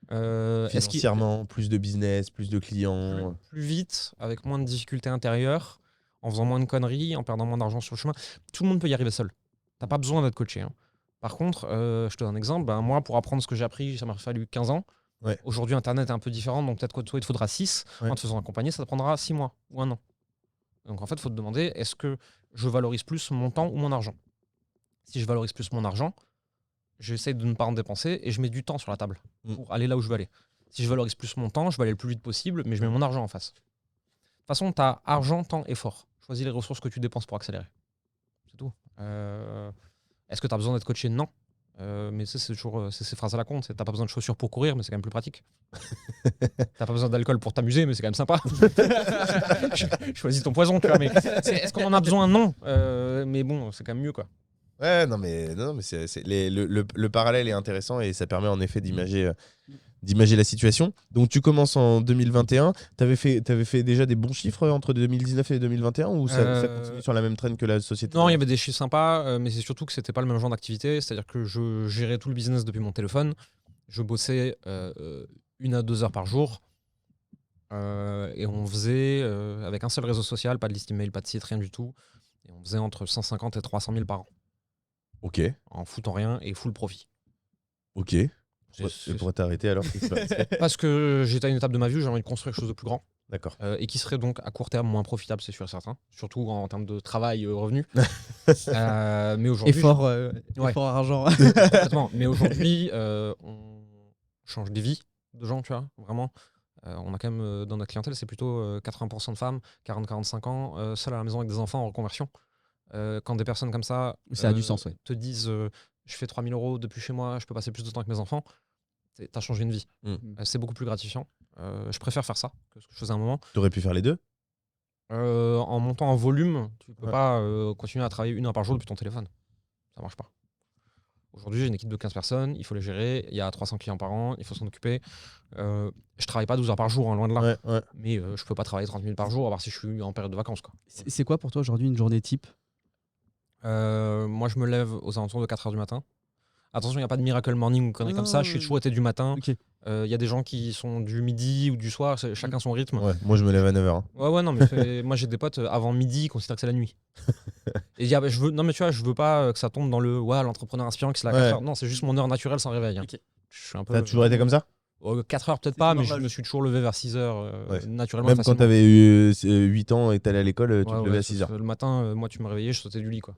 financièrement, plus de business, plus de clients? Plus vite, avec moins de difficultés intérieures, en faisant moins de conneries, en perdant moins d'argent sur le chemin. Tout le monde peut y arriver seul. T'as pas besoin d'être coaché. Hein. Par contre, je te donne un exemple. Moi, pour apprendre ce que j'ai appris, ça m'a fallu 15 ans. Ouais. Aujourd'hui, Internet est un peu différent, donc peut-être que toi, il te faudra 6. Ouais. En te faisant accompagner, ça te prendra 6 mois ou 1 an. Donc en fait, il faut te demander, est-ce que je valorise plus mon temps ou mon argent? Si je valorise plus mon argent, j'essaie de ne pas en dépenser et je mets du temps sur la table pour aller là où je veux aller. Si je valorise plus mon temps, je vais aller le plus vite possible, mais je mets mon argent en face. De toute façon, tu as argent, temps, effort. Choisis les ressources que tu dépenses pour accélérer. C'est tout. Est-ce que tu as besoin d'être coaché? Non. Mais c'est toujours ces phrases à la con. T'as pas besoin de chaussures pour courir, mais c'est quand même plus pratique. T'as pas besoin d'alcool pour t'amuser, mais c'est quand même sympa. Choisis ton poison, tu vois. Mais est-ce qu'on en a besoin? Non. Mais bon, c'est quand même mieux, quoi. Ouais, non, mais le parallèle est intéressant et ça permet en effet d'imager la situation. Donc tu commences en 2021. T'avais fait déjà des bons chiffres entre 2019 et 2021 ou ça continue sur la même traîne que la société? Non, il y avait des chiffres sympas, mais c'est surtout que c'était pas le même genre d'activité. C'est-à-dire que je gérais tout le business depuis mon téléphone. Je bossais 1 à 2 heures par jour. Et on faisait, avec un seul réseau social, pas de liste email, pas de site, rien du tout. Et on faisait entre 150 et 300 000 par an. Ok. En foutant rien et full profit. Ok. Et pourquoi t'arrêter alors? Parce que j'étais à une étape de ma vie où j'ai envie de construire quelque chose de plus grand. D'accord. Et qui serait donc à court terme moins profitable, c'est sûr et certain. Surtout en termes de travail, revenus. Mais aujourd'hui. Effort argent. Complètement. Mais aujourd'hui, on change des vies de gens, tu vois, vraiment. On a quand même, dans notre clientèle, c'est plutôt 80% de femmes, 40-45 ans, seules à la maison avec des enfants en reconversion. Quand des personnes comme ça, Ça a du sens, ouais. te disent je fais 3 000 € depuis chez moi, je peux passer plus de temps avec mes enfants, t'as changé une vie. C'est beaucoup plus gratifiant. Je préfère faire ça que ce que je faisais à un moment. T'aurais pu faire les deux? En montant en volume, tu peux pas continuer à travailler 1 heure par jour depuis ton téléphone. Ça marche pas. Aujourd'hui, j'ai une équipe de 15 personnes, il faut les gérer, il y a 300 clients par an, il faut s'en occuper. Je travaille pas 12 heures par jour, hein, loin de là. Ouais. Mais je peux pas travailler 30 000 par jour, à part si je suis en période de vacances, quoi. C'est quoi pour toi aujourd'hui une journée type? Moi, je me lève aux alentours de 4 heures du matin. Attention, il n'y a pas de miracle morning ou conneries comme ça. Je suis toujours été du matin. Ok. Y a des gens qui sont du midi ou du soir, chacun son rythme. Ouais, moi je me lève à 9h. Hein. Ouais, non, mais moi j'ai des potes avant midi, ils considèrent que c'est la nuit. Et non, mais tu vois, je veux pas que ça tombe dans l'entrepreneur inspirant qui se lève à 4 heures. Non, c'est juste mon heure naturelle sans réveil. Hein. Ok. Je suis un peu. T'as toujours été comme ça? 4 heures peut-être C'est pas, ton mais je horloge. me suis toujours levé vers 6 heures naturellement. Même quand facilement. t'avais eu 8 ans et que t'allais à l'école, tu te levais à 6h. Le matin, moi tu me réveillais, je sautais du lit, quoi.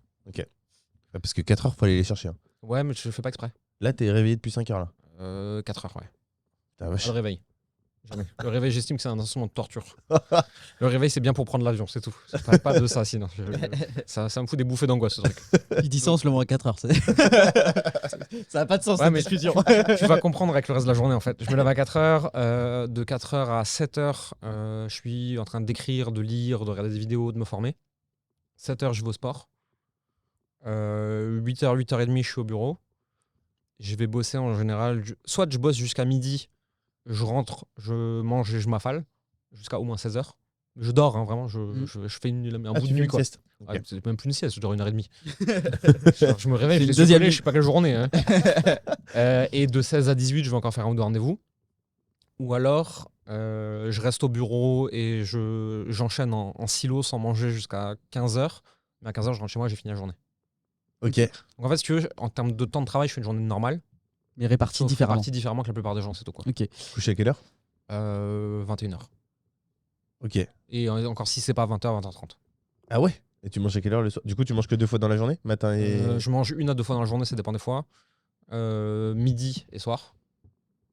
Parce que 4h, faut aller les chercher. Hein. Ouais, mais je fais pas exprès. Là, t'es réveillé depuis 5h là. 4 heures, ouais. T'as Pas vache. de réveil. Jamais. Le réveil, j'estime que c'est un instrument de torture. Le réveil, c'est bien pour prendre l'avion, c'est tout. Pas de ça, sinon. Ça me fout des bouffées d'angoisse, ce truc. Il dit ça en se levant à 4 heures. Ça n'a pas de sens, Ouais, cette mais discussion. Tu vas comprendre avec le reste de la journée, en fait. Je me lève à 4 heures. De 4 heures à 7 heures, je suis en train d'écrire, de lire, de regarder des vidéos, de me former. 7 heures, je vais au sport. 8 heures, 8h30, je suis au bureau. Je vais bosser en général. Soit je bosse jusqu'à midi, je rentre, je mange et je m'affale, jusqu'à au moins 16 heures. Je dors, hein, vraiment, je fais un bout de nuit, quoi. Sieste. Ah, c'est même plus une sieste, je dors 1h30. Je me réveille, C'est je une suis deuxième désolé, nuit. je sais pas quelle journée. Hein. Et de 16 à 18, je vais encore faire un ou deux rendez-vous. Ou alors, je reste au bureau et j'enchaîne en silo sans manger jusqu'à 15h. Mais à 15h, je rentre chez moi et j'ai fini la journée. Ok. Donc en fait, si tu veux, en termes de temps de travail, je fais une journée normale. Mais répartis Sauf différemment. répartie différemment que la plupart des gens, c'est tout, quoi. Ok. Couché à quelle heure? 21h. Ok. Et encore si c'est pas 20h, 20h30. Ah ouais? Et tu manges à quelle heure le soir? Du coup, tu manges que 2 fois dans la journée? Matin et. Je mange 1 à 2 fois dans la journée, ça dépend des fois. Midi et soir.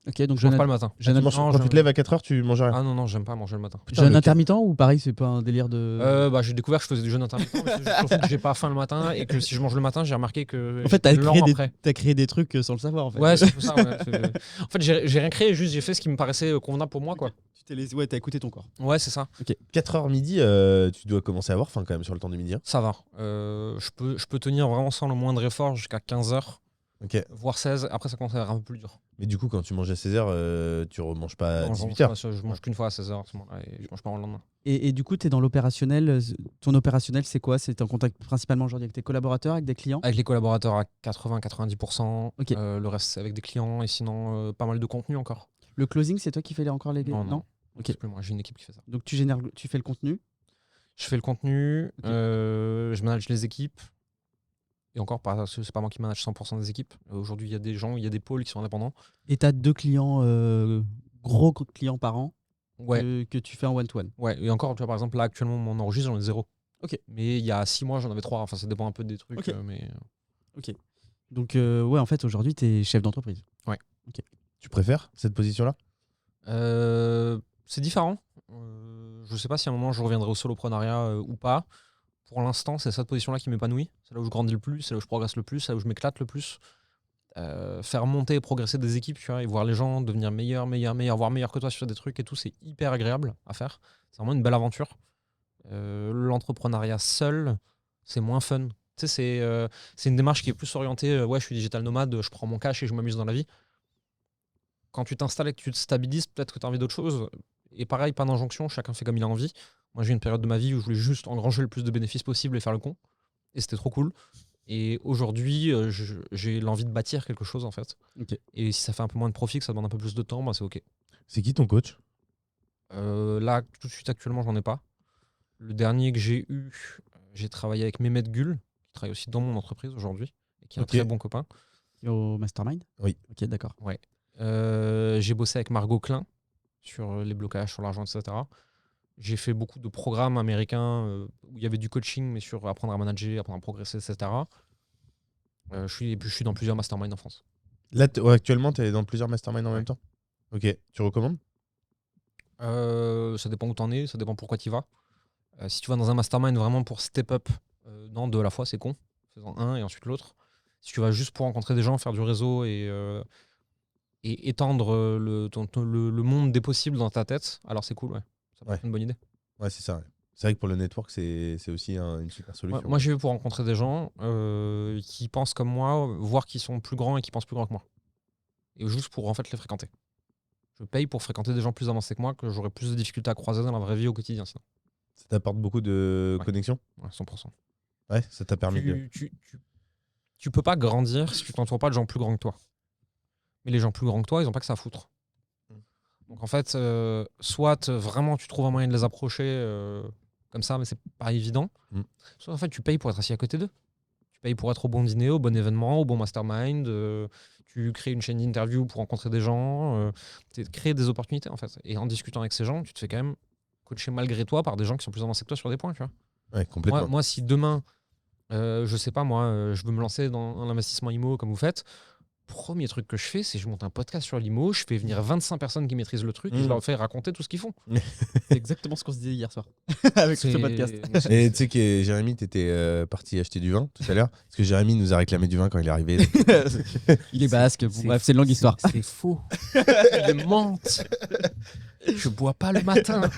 Ok, donc Je mange pas le matin. Tu manges- quand tu te lèves à 4h, tu manges rien? Ah non, j'aime pas manger le matin. Putain, jeûne le- intermittent ou pareil, c'est pas un délire de. J'ai découvert que je faisais du jeûne intermittent, mais c'est surtout que j'ai pas faim le matin et que si je mange le matin, j'ai remarqué que En fait, j'étais lent après. t'as créé des trucs sans le savoir. En fait. Ouais, c'est un peu ça. Ouais. En fait, j'ai rien créé, juste j'ai fait ce qui me paraissait convenable pour moi, quoi. Ouais, t'as écouté ton corps. Ouais, c'est ça. 4h midi, tu dois commencer à avoir faim quand même sur le temps du midi. Hein. Ça va. Je peux tenir vraiment sans le moindre effort jusqu'à 15h, Ok. voire 16. Après, ça commence à être un peu plus dur. Mais du coup, quand tu manges à 16h, tu remanges pas à Non, 18h. je mange qu'une fois à 16h, et je mange pas en le lendemain. Et du coup, t'es dans l'opérationnel. Ton opérationnel, c'est quoi? C'est en contact principalement aujourd'hui avec tes collaborateurs, avec des clients? Avec les collaborateurs à 80-90%, Ok. le reste c'est avec des clients et sinon pas mal de contenu encore. Le closing, c'est toi qui fais encore les. Non. Ok. C'est plus moi, j'ai une équipe qui fait ça. Donc tu fais le contenu. Je fais le contenu, Ok. je manage les équipes. Et encore, c'est pas moi qui manage 100% des équipes. Aujourd'hui, il y a des gens, il y a des pôles qui sont indépendants. Et t'as 2 clients, gros clients par an Ouais, que tu fais en one-to-one. ouais. Et encore, tu vois, par exemple, là, actuellement, mon enregistre, j'en ai 0. Ok. Mais il y a 6 mois, j'en avais 3. Enfin, ça dépend un peu des trucs. Ok. Mais Donc ouais, en fait, aujourd'hui, t'es chef d'entreprise. Tu préfères cette position-là? c'est différent. Je sais pas si à un moment je reviendrai au soloprenariat ou pas. Pour l'instant, c'est cette position-là qui m'épanouit. C'est là où je grandis le plus, c'est là où je progresse le plus, c'est là où je m'éclate le plus. Faire monter et progresser des équipes, tu vois, et voir les gens devenir meilleurs, voire meilleurs que toi sur des trucs et tout, c'est hyper agréable à faire. C'est vraiment une belle aventure. L'entrepreneuriat seul, c'est moins fun. Tu sais, c'est une démarche qui est plus orientée, ouais, je suis digital nomade, je prends mon cash et je m'amuse dans la vie. Quand tu t'installes et que tu te stabilises, peut-être que tu as envie d'autre chose. Et pareil, pas d'injonction, chacun fait comme il a envie. Moi, j'ai eu une période de ma vie où je voulais juste engranger le plus de bénéfices possible et faire le con. Et c'était trop cool. Et aujourd'hui, j'ai l'envie de bâtir quelque chose, en fait. Ok. Et si ça fait un peu moins de profit, que ça demande un peu plus de temps, bah, c'est OK. C'est qui ton coach? Là, tout de suite, actuellement, j'en ai pas. Le dernier que j'ai eu, j'ai travaillé avec Mehmet Gül, qui travaille aussi dans mon entreprise aujourd'hui, et qui est un très bon copain. Au Mastermind? Oui. Ok, d'accord. J'ai bossé avec Margot Klein sur les blocages, sur l'argent, etc. J'ai fait beaucoup de programmes américains où il y avait du coaching, mais sur apprendre à manager, apprendre à progresser, etc. Je suis dans plusieurs masterminds en France. Là, actuellement, tu es dans plusieurs masterminds en même temps? Ok. Tu recommandes? Ça dépend où tu en es, ça dépend pourquoi tu y vas. Si tu vas dans un mastermind vraiment pour step up, non, 2 à la fois, c'est con. Faisant un et ensuite l'autre. Si tu vas juste pour rencontrer des gens, faire du réseau et étendre le monde des possibles dans ta tête, alors c'est cool, ouais. Ça peut être une bonne idée. Ouais, c'est ça. Ouais. C'est vrai que pour le network, c'est aussi une super solution. Moi, j'y vais pour rencontrer des gens qui pensent comme moi, voire qui sont plus grands et qui pensent plus grand que moi. Et juste pour en fait les fréquenter. Je paye pour fréquenter des gens plus avancés que moi, que j'aurais plus de difficultés à croiser dans la vraie vie au quotidien. Sinon. Ça t'apporte beaucoup de Ouais. connexions ? Ouais, 100%. Ouais, ça t'a permis de... Tu peux pas grandir si tu t'entoures pas de gens plus grands que toi. Mais les gens plus grands que toi, ils ont pas que ça à foutre. Donc en fait, soit vraiment tu trouves un moyen de les approcher comme ça, mais c'est pas évident. Soit en fait tu payes pour être assis à côté d'eux. Tu payes pour être au bon dîner, au bon événement, au bon mastermind. Tu crées une chaîne d'interview pour rencontrer des gens. Créer des opportunités en fait. Et en discutant avec ces gens, tu te fais quand même coacher malgré toi par des gens qui sont plus avancés que toi sur des points. Tu vois. Ouais, complètement. Moi, si demain, je sais pas, je veux me lancer dans l'investissement IMO comme vous faites, premier truc que je fais, c'est je monte un podcast sur l'IMO, je fais venir 25 personnes qui maîtrisent le truc et je leur fais raconter tout ce qu'ils font. C'est exactement ce qu'on se disait hier soir avec ce podcast. Et tu sais que Jérémy, t'étais parti acheter du vin tout à l'heure parce que Jérémy nous a réclamé du vin quand il est arrivé. Il est basque. Bon, bref, c'est une longue histoire. C'est faux. Ils mentent. Je bois pas le matin.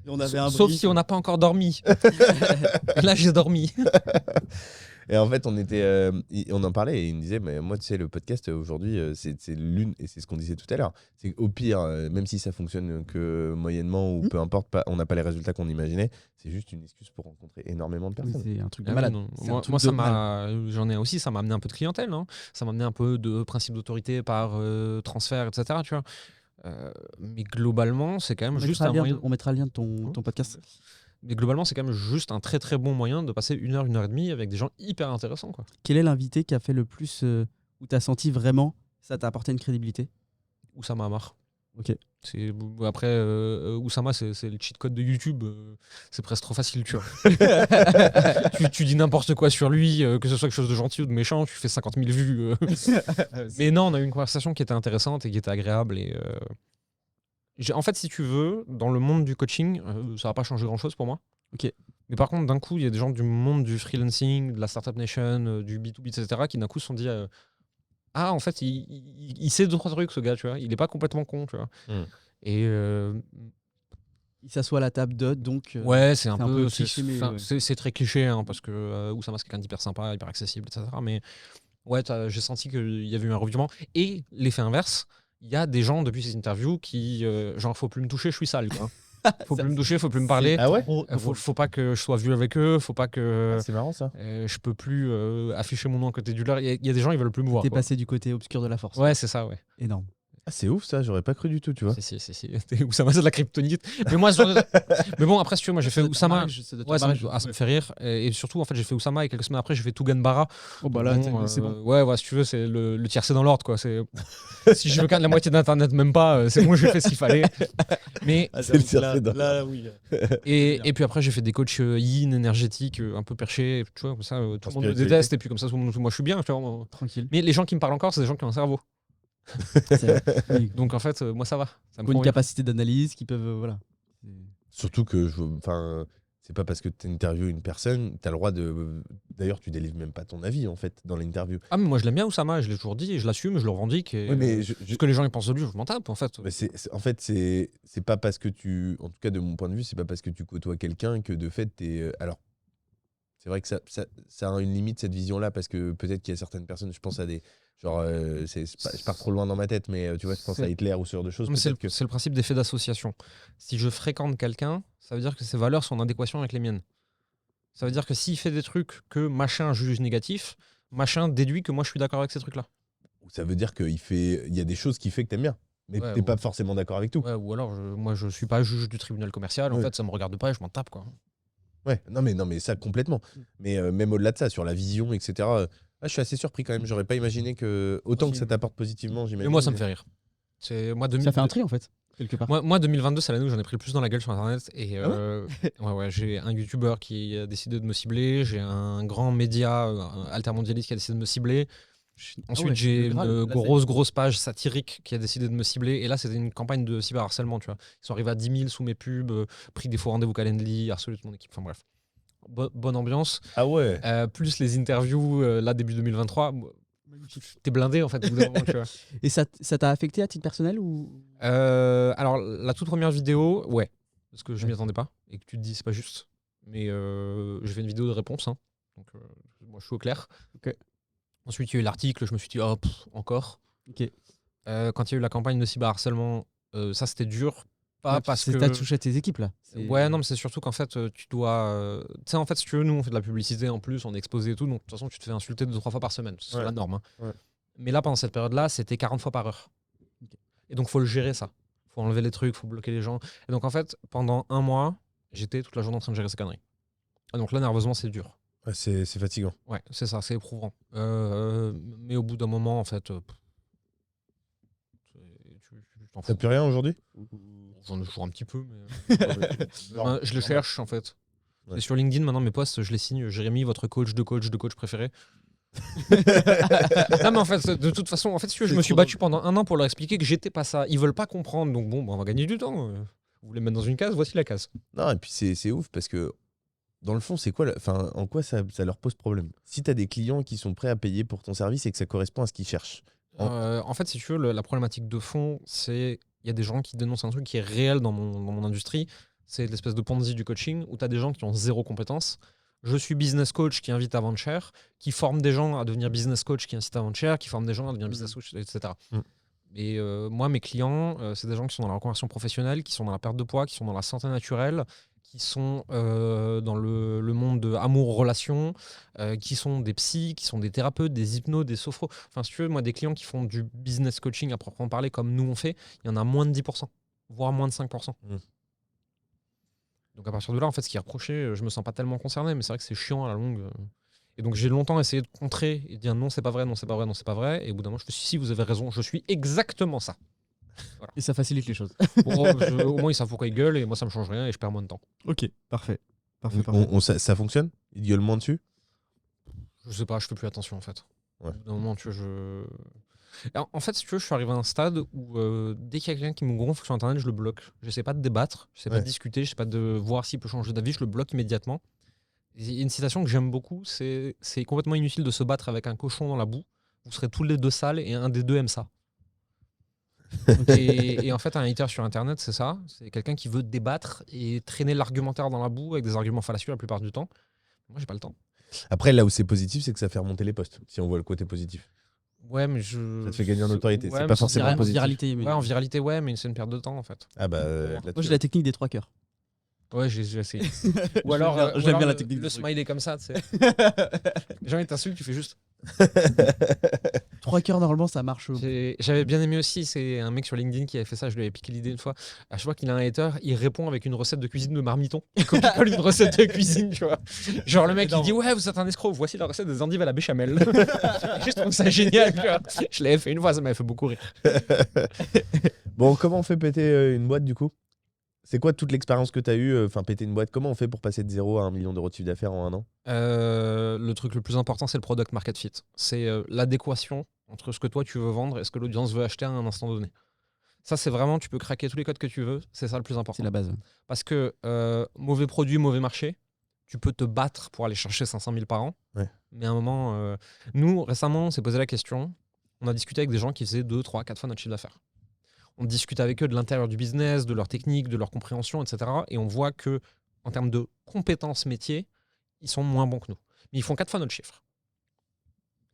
On avait un Sauf brief. si on n'a pas encore dormi. Là, j'ai dormi. Et en fait, on en parlait et il me disait, mais moi, tu sais, le podcast aujourd'hui, c'est l'une, et c'est ce qu'on disait tout à l'heure, c'est qu'au pire, même si ça fonctionne que moyennement ou peu importe, on n'a pas les résultats qu'on imaginait, c'est juste une excuse pour rencontrer énormément de personnes. C'est un truc de Ah malade. oui, non. C'est un Moi, truc moi, de ça malade. j'en ai aussi, ça m'a amené un peu de clientèle. Hein. Ça m'a amené un peu de principe d'autorité par transfert, etc. Tu vois. Mais globalement, c'est quand même juste un moyen. On mettra le lien de ton podcast. Mais globalement, c'est quand même juste un très très bon moyen de passer 1 heure, 1 heure et demie avec des gens hyper intéressants. Quoi. Quel est l'invité qui a fait le plus où tu as senti vraiment ça t'a apporté une crédibilité? Oussama Amar. Ok. Après, Oussama, c'est le cheat code de YouTube. C'est presque trop facile, tu vois. tu dis n'importe quoi sur lui, que ce soit quelque chose de gentil ou de méchant, tu fais 50 000 vues. Mais non, on a eu une conversation qui était intéressante et qui était agréable. Et, en fait, si tu veux, dans le monde du coaching, ça va pas changer grand-chose pour moi. Ok. Mais par contre, d'un coup, il y a des gens du monde du freelancing, de la Startup Nation, du B2B, etc., qui d'un coup se sont dit ah, en fait, il sait 2-3 trucs, ce gars, tu vois. Il est pas complètement con, tu vois. Et il s'assoit à la table donc ouais, c'est un peu cliché, mais ouais. c'est très cliché hein, parce que Oussama c'est quelqu'un d'hyper sympa, hyper accessible, etc. Mais ouais, j'ai senti qu'il y avait eu un revirement. Et l'effet inverse, il y a des gens depuis ces interviews qui genre faut plus me toucher, je suis sale. Quoi. Faut plus me toucher, faut plus me parler. Ah ouais. Faut pas que je sois vu avec eux, faut pas que C'est marrant ça. je peux plus afficher mon nom à côté du leur. Il y a des gens ils veulent plus me voir. T'es Quoi. passé du côté obscur de la force. Ouais, c'est ça, ouais. Énorme. Ah, c'est ouf ça, j'aurais pas cru du tout, tu vois. Si. Oussama, c'est de la kryptonite. Mais moi, mais bon, après, si tu veux, moi j'ai fait Oussama. Ouais, ça me fait rire. Et surtout, en fait, j'ai fait Oussama et quelques semaines après, j'ai fait Tougan Bara. Oh bah là, bon, c'est bon. Ouais, si tu veux, c'est le tiercé dans l'ordre, quoi. Si je veux quand la moitié d'internet, même pas, c'est bon, j'ai fait ce qu'il fallait. Mais C'est le tiercé dans là, oui. et puis après, j'ai fait des coachs yin, énergétiques, un peu perchés, tu vois, comme ça, tout le monde me déteste et puis comme ça, moi, je suis bien, tu vois. Tranquille. Mais les gens qui me parlent encore, c'est des gens qui ont un cerveau. Oui. Donc en fait, moi ça va. Ça me Une prend capacité d'analyse qui peuvent voilà. Surtout que c'est pas parce que tu interviews une personne, tu as le droit de. D'ailleurs, tu délivres même pas ton avis en fait dans l'interview. Ah mais moi je l'aime bien Oussama, je l'ai toujours dit, et je l'assume, je le revendique. Et, Oui, mais ce que les gens ils pensent de lui, je m'en tape en fait. Mais en fait, c'est pas parce que en tout cas de mon point de vue, c'est pas parce que tu côtoies quelqu'un que de fait t'es. Alors, c'est vrai que ça a une limite cette vision-là parce que peut-être qu'il y a certaines personnes, je pense à des. Genre, je pars trop loin dans ma tête, mais tu vois, je pense à Hitler ou ce genre de choses. C'est le principe d'effet d'association. Si je fréquente quelqu'un, ça veut dire que ses valeurs sont en adéquation avec les miennes. Ça veut dire que s'il fait des trucs que machin juge négatif, machin déduit que moi je suis d'accord avec ces trucs-là. Ça veut dire qu'il y a des choses qu'il fait que t'aimes bien, mais Ouais, t'es pas forcément d'accord avec tout. Ouais, ou alors, moi je suis pas juge du tribunal commercial, en fait ça me regarde pas et je m'en tape quoi. Ouais, non mais ça complètement. Mais même au-delà de ça, sur la vision, etc. Je suis assez surpris quand même. J'aurais pas imaginé que autant que ça t'apporte positivement, j'imagine. Mais moi ça me fait rire. Ça fait un tri en fait. Quelque part. Moi 2022 c'est l'année où j'en ai pris le plus dans la gueule sur internet et j'ai un youtubeur qui a décidé de me cibler, j'ai un grand média altermondialiste qui a décidé de me cibler. Ensuite j'ai une grosse page satirique qui a décidé de me cibler et là c'était une campagne de cyberharcèlement, tu vois. Ils sont arrivés à 10 000 sous mes pubs, pris des faux rendez-vous Calendly, harcelé toute mon équipe, enfin bref. Bonne ambiance. Ah ouais. Plus les interviews là début 2023. T'es blindé en fait au bout d'un moment, tu vois. Et ça t'a affecté à titre personnel ou Alors la toute première vidéo, ouais. parce que je m'y attendais pas et que tu te dis c'est pas juste. Mais j'ai fait une vidéo de réponse, hein. Donc moi je suis au clair. Ok. Ensuite il y a eu l'article, je me suis dit encore. Ok. Quand il y a eu la campagne de cyberharcèlement, ça c'était dur. Pas parce que t'as touché à tes équipes là. ouais, non, mais c'est surtout qu'en fait, tu dois. Tu sais, en fait, si tu veux, nous, on fait de la publicité en plus, on est exposé et tout, donc de toute façon, tu te fais insulter 2-3 fois par semaine. C'est Ouais. la norme. Hein. Ouais. Mais là, pendant cette période-là, c'était 40 fois par heure. Ok. Et donc, faut le gérer, ça. Faut enlever les trucs, faut bloquer les gens. Et donc, en fait, pendant un mois, j'étais toute la journée en train de gérer ces conneries. Et donc là, nerveusement, c'est dur. Ouais, c'est fatigant. Ouais, c'est ça, c'est éprouvant. Mais au bout d'un moment, en fait, tu t'en T'as fous. plus rien aujourd'hui? J'en ai toujours un petit peu, mais je les cherche en fait. Ouais. Et sur LinkedIn, maintenant, mes posts, je les signe Jérémy, votre coach de coach préféré. Non, mais en fait, de toute façon, en fait, si tu veux, je me suis battu pendant un an pour leur expliquer que j'étais pas ça. Ils veulent pas comprendre, donc bon, on va gagner du temps. Vous voulez me mettre dans une case, voici la case. Non, et puis c'est ouf parce que dans le fond, c'est quoi en quoi ça leur pose problème? Si tu as des clients qui sont prêts à payer pour ton service et que ça correspond à ce qu'ils cherchent. En fait, si tu veux, la problématique de fond, c'est il y a des gens qui dénoncent un truc qui est réel dans mon industrie. C'est l'espèce de Ponzi du coaching où tu as des gens qui ont zéro compétence. Je suis business coach qui invite à vendre cher, qui forme des gens à devenir business coach qui incite à vendre cher, qui forme des gens à devenir business coach, etc. Et moi, mes clients, c'est des gens qui sont dans la reconversion professionnelle, qui sont dans la perte de poids, qui sont dans la santé naturelle, qui sont dans le monde de amour-relation, qui sont des psys, qui sont des thérapeutes, des hypnos, des sophros. Enfin, si tu veux, moi, des clients qui font du business coaching à proprement parler, comme nous on fait, il y en a moins de 10%, voire moins de 5%. Donc à partir de là, en fait, ce qui est reproché, je me sens pas tellement concerné, mais c'est vrai que c'est chiant à la longue. Et donc j'ai longtemps essayé de contrer et de dire non, c'est pas vrai, non, c'est pas vrai, non, c'est pas vrai. Et au bout d'un moment, je me suis dit, si, vous avez raison, je suis exactement ça. Voilà. Et ça facilite les choses. Bon, au moins, ils savent pourquoi ils gueulent et moi, ça me change rien et je perds moins de temps. Ok, parfait. Ça fonctionne? Ils gueulent moins dessus? Je sais pas, je fais plus attention en fait. Ouais. Au bout d'un moment, tu vois, Alors, en fait, si tu veux, je suis arrivé à un stade où dès qu'il y a quelqu'un qui me gonfle sur Internet, je le bloque. Je sais pas de débattre, je sais pas de discuter, je sais pas de voir s'il peut changer d'avis, je le bloque immédiatement. Il y a une citation que j'aime beaucoup, c'est complètement inutile de se battre avec un cochon dans la boue. Vous serez tous les deux sales et un des deux aime ça. et en fait, un hater sur Internet, c'est ça. C'est quelqu'un qui veut débattre et traîner l'argumentaire dans la boue avec des arguments fallacieux la plupart du temps. Moi, j'ai pas le temps. Après, là où c'est positif, c'est que ça fait remonter les posts, si on voit le côté positif. Ouais, mais Ça te fait gagner en notoriété. Ouais, c'est mais pas c'est forcément En positif. viralité, mais... Ouais, en viralité, ouais, mais c'est une perte de temps en fait. Ah bah, Moi, là-dessus. j'ai la technique des 3 cœurs. Ouais, j'ai essayé. Ou alors, j'aime bien la technique le du truc. smiley comme ça, tu sais. Les gens ils t'insultent, tu fais juste. 3 cœurs, normalement, ça marche. J'avais bien aimé aussi, c'est un mec sur LinkedIn qui avait fait ça, je lui avais piqué l'idée une fois. À chaque fois qu'il a un hater, il répond avec une recette de cuisine de marmiton. Il copie-colle une recette de cuisine, tu vois. Genre le mec il dit ouais, vous êtes un escroc, voici la recette des endives à la béchamel. Je trouve ça génial, tu vois. Je l'avais fait une fois, ça m'avait fait beaucoup rire. Bon, comment on fait péter une boîte du coup? C'est quoi toute l'expérience que tu as eue? Enfin, péter une boîte, comment on fait pour passer de 0 à 1 million d'euros de chiffre d'affaires en un an? Le truc le plus important, c'est le product market fit. C'est l'adéquation entre ce que toi tu veux vendre et ce que l'audience veut acheter à un instant donné. Ça, c'est vraiment, tu peux craquer tous les codes que tu veux, c'est ça le plus important. C'est la base. Parce que mauvais produit, mauvais marché, tu peux te battre pour aller chercher 500 000 par an. Ouais. Mais à un moment, nous, récemment, on s'est posé la question, on a discuté avec des gens qui faisaient 2, 3, 4 fois notre chiffre d'affaires. On discute avec eux de l'intérieur du business, de leur technique, de leur compréhension, etc. Et on voit que en termes de compétences métiers, ils sont moins bons que nous. Mais ils font 4 fois notre chiffre.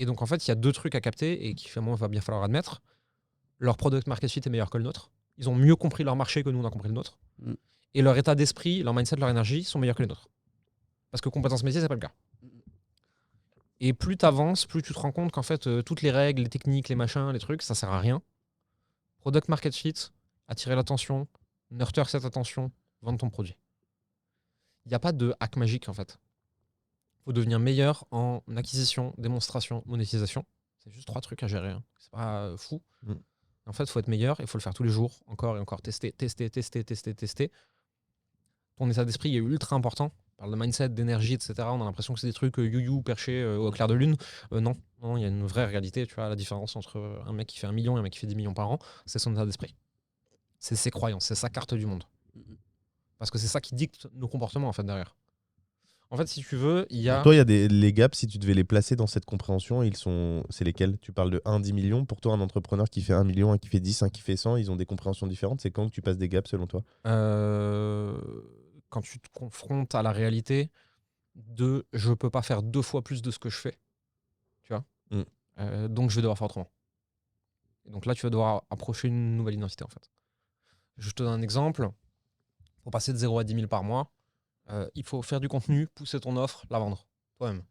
Et donc, en fait, il y a 2 trucs à capter et qu'il va bien falloir admettre. Leur product market fit est meilleur que le nôtre. Ils ont mieux compris leur marché que nous, on a compris le nôtre. Et leur état d'esprit, leur mindset, leur énergie sont meilleurs que les nôtres. Parce que compétences métiers, c'est pas le cas. Et plus tu avances, plus tu te rends compte qu'en fait, toutes les règles, les techniques, les machins, les trucs, ça sert à rien. Product market fit, attirer l'attention, nurture cette attention, vendre ton produit. Il n'y a pas de hack magique en fait. Il faut devenir meilleur en acquisition, démonstration, monétisation. C'est juste 3 trucs à gérer. Hein. C'est pas fou. En fait, il faut être meilleur et il faut le faire tous les jours, encore et encore. Tester. Ton état d'esprit est ultra important. On parle de mindset, d'énergie, etc. On a l'impression que c'est des trucs you-you perchés au clair de lune. Non, il y a une vraie réalité. Tu vois, la différence entre un mec qui fait 1 million et un mec qui fait 10 millions par an, c'est son état d'esprit. C'est ses croyances, c'est sa carte du monde. Parce que c'est ça qui dicte nos comportements en fait derrière. En fait, si tu veux, il y Pour a. toi, il y a les gaps, si tu devais les placer dans cette compréhension, c'est lesquels? Tu parles de 1, 10 millions. Pour toi, un entrepreneur qui fait 1 million, un qui fait 10, un qui fait 100, ils ont des compréhensions différentes. C'est quand que tu passes des gaps selon toi? euh, Quand tu te confrontes à la réalité de je peux pas faire 2 fois plus de ce que je fais, tu vois. Mm. Donc je vais devoir faire autrement. Et donc là, tu vas devoir approcher une nouvelle identité en fait. Je te donne un exemple. Pour passer de 0 à 10 000 par mois, il faut faire du contenu, pousser ton offre, la vendre toi-même.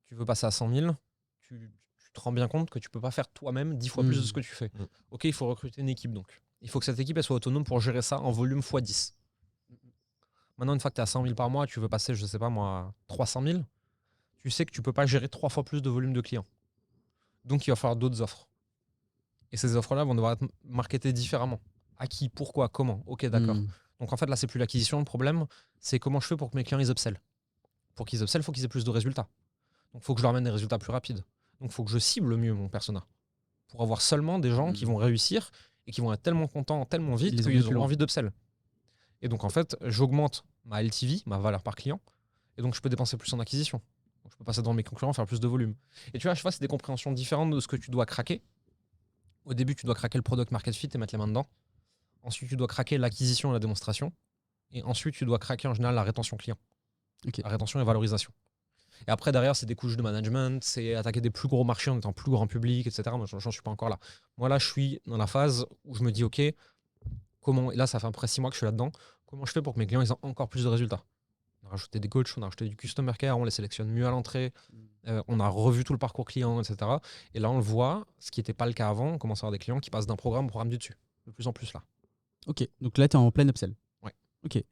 Tu veux passer à 100 000, tu te rends bien compte que tu peux pas faire toi-même 10 fois plus de ce que tu fais. Ok, il faut recruter une équipe donc. Il faut que cette équipe elle soit autonome pour gérer ça en volume x 10. Maintenant, une fois que tu es à 100 000 par mois, tu veux passer, je sais pas moi, à 300 000, tu sais que tu peux pas gérer 3 fois plus de volume de clients. Donc il va falloir d'autres offres. Et ces offres-là vont devoir être marketées différemment. À qui, pourquoi, comment. Ok, d'accord. Donc en fait, là, c'est plus l'acquisition. Le problème, c'est comment je fais pour que mes clients ils upsell. Pour qu'ils upsell, il faut qu'ils aient plus de résultats. Donc il faut que je leur amène des résultats plus rapides. Donc il faut que je cible mieux mon persona. Pour avoir seulement des gens qui vont réussir et qui vont être tellement contents, tellement vite qu'ils auront envie d'upsell. Et donc en fait, j'augmente ma LTV, ma valeur par client. Et donc je peux dépenser plus en acquisition. Donc, je peux passer devant mes concurrents, faire plus de volume. Et tu vois, à chaque fois, c'est des compréhensions différentes de ce que tu dois craquer. Au début, tu dois craquer le product market fit et mettre les mains dedans. Ensuite, tu dois craquer l'acquisition et la démonstration. Et ensuite, tu dois craquer en général la rétention client. Okay. La rétention et valorisation. Et après, derrière, c'est des couches de management, c'est attaquer des plus gros marchés en étant plus grand public, etc. Moi, j'en suis pas encore là. Moi, là, je suis dans la phase où je me dis, OK, comment. Et là, ça fait à peu près 6 mois que je suis là-dedans. Comment je fais pour que mes clients ils aient encore plus de résultats? On a rajouté des coachs, on a rajouté du customer care, on les sélectionne mieux à l'entrée, on a revu tout le parcours client, etc. Et là, on le voit, ce qui n'était pas le cas avant, on commence à avoir des clients qui passent d'un programme au programme du dessus. De plus en plus là. Ok, donc là, tu es en plein upsell. Ouais. Ok.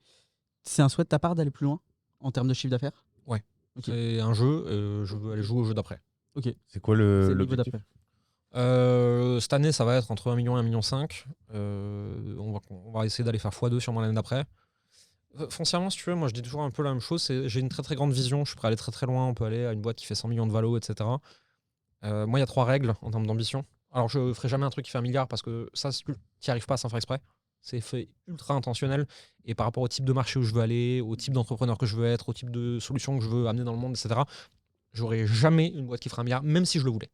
C'est un souhait de ta part d'aller plus loin en termes de chiffre d'affaires? Ouais. Okay. C'est un jeu, je veux aller jouer au jeu d'après. Ok. C'est quoi l'objectif d'après? Cette année, ça va être entre 1 million et 1,5 million. On va essayer d'aller faire x2 sûrement l'année d'après. Foncièrement, si tu veux, moi je dis toujours un peu la même chose. J'ai une très très grande vision, je suis prêt à aller très très loin. On peut aller à une boîte qui fait 100 millions de valo, etc. Moi, il y a 3 règles en termes d'ambition. Alors, je ferai jamais un truc qui fait 1 milliard parce que ça, tu n'y arrives pas sans faire exprès. C'est fait ultra intentionnel. Et par rapport au type de marché où je veux aller, au type d'entrepreneur que je veux être, au type de solution que je veux amener dans le monde, etc., j'aurai jamais une boîte qui fera 1 milliard, même si je le voulais.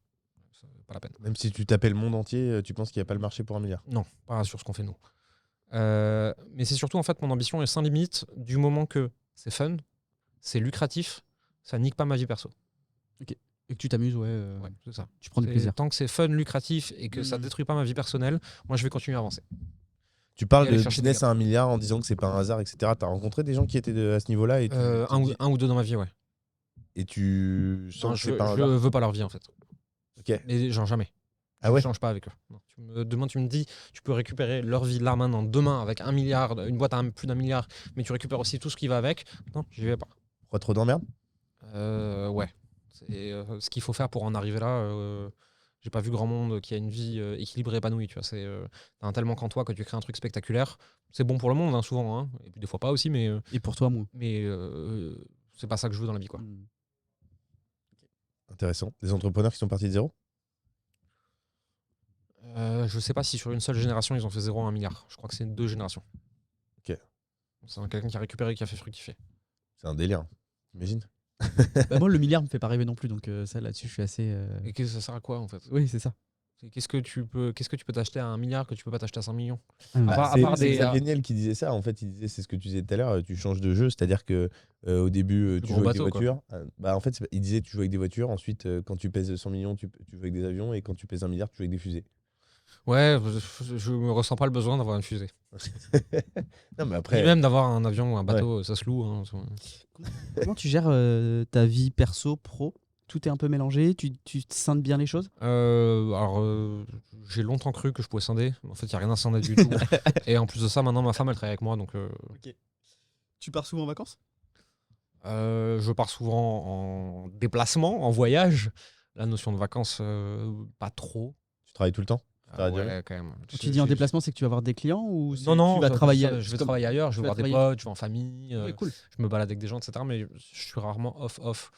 C'est pas la peine. Même si tu tapais le monde entier, tu penses qu'il n'y a pas le marché pour 1 milliard? Non, pas sur ce qu'on fait nous. Mais c'est surtout, en fait, mon ambition est sans limite du moment que c'est fun, c'est lucratif, ça nique pas ma vie perso. Ok. Et que tu t'amuses, ouais, c'est ça. Tu prends du plaisir. Tant que c'est fun, lucratif et que ça détruit pas ma vie personnelle, moi je vais continuer à avancer. Tu parles de business à 1 milliard en disant que c'est pas un hasard, etc. Tu as rencontré des gens qui étaient à ce niveau-là et un ou deux dans ma vie, ouais. Et tu sens que c'est pas un je hasard? veux pas leur vie en fait. Ok. Mais genre jamais. Ah ouais? Je change pas avec eux. Non. Tu me dis, tu peux récupérer leur vie là maintenant, demain avec 1 milliard, une boîte à plus d'1 milliard, mais tu récupères aussi tout ce qui va avec. Non, j'y vais pas. Pourquoi trop d'emmerde? Ouais. C'est ce qu'il faut faire pour en arriver là. J'ai pas vu grand monde qui a une vie équilibrée, épanouie. Tu vois, t'as un tel manque en toi que tu crées un truc spectaculaire. C'est bon pour le monde, hein, souvent. Hein. Et puis des fois pas aussi, mais. Et pour toi, moi. Mais c'est pas ça que je veux dans la vie, quoi. Intéressant. Des entrepreneurs qui sont partis de zéro? Je sais pas si sur une seule génération ils ont fait 0 à 1 milliard. Je crois que c'est 2 générations. Ok. C'est quelqu'un qui a récupéré et qui a fait fructifier. C'est un délire. T'imagines? Bah moi, le milliard me fait pas rêver non plus, donc ça là-dessus, je suis assez. Et ça sert à quoi en fait? Oui, c'est ça. Qu'est-ce que tu peux t'acheter à 1 milliard que tu peux pas t'acheter à 100 millions? C'est Xavier Niel qui disait ça. En fait, il disait, c'est ce que tu disais tout à l'heure, tu changes de jeu, c'est-à-dire que au début, tu joues avec des voitures. En fait, il disait, tu joues avec des voitures. Ensuite, quand tu pèses 100 millions, tu joues avec des avions. Et quand tu pèses 1 milliard, tu joues avec des fusées. Ouais, je me ressens pas le besoin d'avoir une fusée. Non, mais après. Et même d'avoir un avion ou un bateau, ça se loue. Hein. Comment tu gères ta vie perso, pro? Tout est un peu mélangé, tu scindes bien les choses? J'ai longtemps cru que je pouvais scinder. En fait, il n'y a rien à scinder du tout. Et en plus de ça, maintenant, ma femme, elle travaille avec moi. Donc, Ok. Tu pars souvent en vacances? Je pars souvent en déplacement, en voyage. La notion de vacances, pas trop. Tu travailles tout le temps? Ouais, quand même. Quand tu dis en déplacement, c'est que tu vas voir des clients ou Non, tu vas travailler? je vais travailler ailleurs, je vais voir des potes, je vais en famille, cool. je me balade avec des gens, etc. Mais je suis rarement off.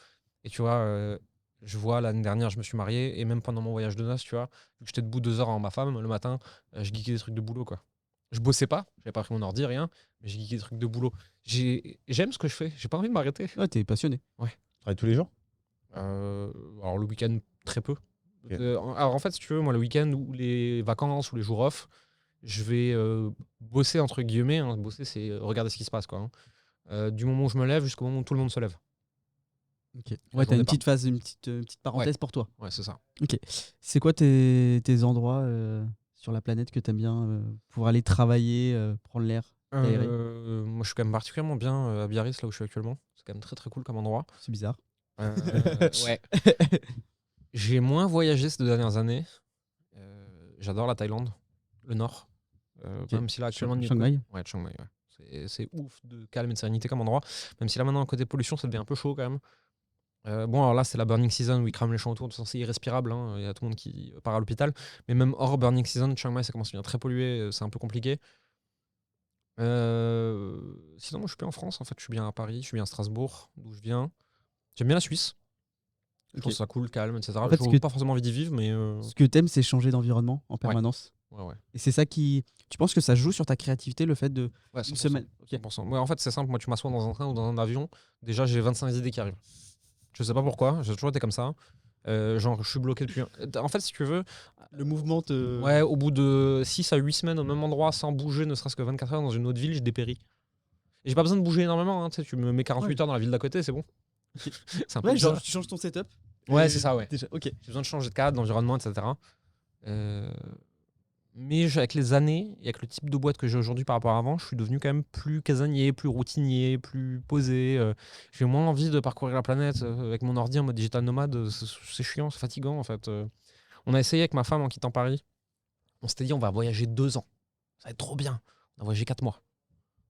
Et tu vois, je vois l'année dernière, je me suis marié et même pendant mon voyage de noces, tu vois, vu que j'étais debout 2 heures avant ma femme le matin, je geekais des trucs de boulot, quoi. Je bossais pas, j'avais pas pris mon ordi, rien, mais j'ai geeké des trucs de boulot. J'aime ce que je fais, j'ai pas envie de m'arrêter. Ouais, t'es passionné. Tu travailles tous les jours? Alors le week-end, très peu. Ok. Alors en fait, si tu veux, moi le week-end ou les vacances ou les jours off, je vais bosser entre guillemets. Hein. Bosser, c'est regarder ce qui se passe, quoi. Hein. Du moment où je me lève jusqu'au moment où tout le monde se lève. Ok. La Ouais, t'as journée une part. petite phase, une petite parenthèse pour toi. Ouais, c'est ça. Ok. C'est quoi tes endroits sur la planète que t'aimes bien pour aller travailler, prendre l'air, t'aérer? Moi, je suis quand même particulièrement bien à Biarritz, là où je suis actuellement. C'est quand même très très cool comme endroit. C'est bizarre. Ouais. J'ai moins voyagé ces 2 dernières années. J'adore la Thaïlande, le nord. Ok. Même si là actuellement Shanghai. Ouais, Chiang Mai, ouais. C'est ouf de calme et de sérénité comme endroit. Même si là maintenant côté pollution ça devient un peu chaud quand même. Bon alors là c'est la burning season où ils crament les champs autour, de toute façon c'est irrespirable, hein. Il y a tout le monde qui part à l'hôpital. Mais même hors burning season, Chiang Mai ça commence à devenir très pollué, c'est un peu compliqué. Sinon moi je suis bien en France en fait, je suis bien à Paris, je suis bien à Strasbourg, d'où je viens. J'aime bien la Suisse. Je trouve Ok. ça cool, calme, etc. En fait, Je n'ai pas forcément envie d'y vivre, mais ce que t'aimes, c'est changer d'environnement en permanence. ouais. Et c'est ça qui. Tu penses que ça joue sur ta créativité, le fait de. Ouais, Une 100%. semaine. Ok. 100%. Ouais, en fait, c'est simple. Moi, tu m'assois dans un train ou dans un avion, déjà, j'ai 25 idées qui arrivent. Je sais pas pourquoi, j'ai toujours été comme ça. Genre, je suis bloqué depuis. En fait, si tu veux, Le mouvement te. ouais, au bout de 6 à 8 semaines au même endroit, sans bouger, ne serait-ce que 24 heures dans une autre ville, je dépéris. Et j'ai pas besoin de bouger énormément. Hein, tu sais, tu me mets 48 heures dans la ville d'à côté, c'est bon. C'est un peu Ouais, genre, bizarre. tu changes ton setup. Ouais, et c'est ça, ouais. Déjà, ok. J'ai besoin de changer de cadre, d'environnement, etc. Mais avec les années et avec le type de boîte que j'ai aujourd'hui par rapport à avant, je suis devenu quand même plus casanier, plus routinier, plus posé. J'ai moins envie de parcourir la planète avec mon ordi en mode digital nomade. C'est chiant, c'est fatigant en fait. On a essayé avec ma femme en quittant Paris. On s'était dit on va voyager 2 ans. Ça va être trop bien. On a voyagé 4 mois.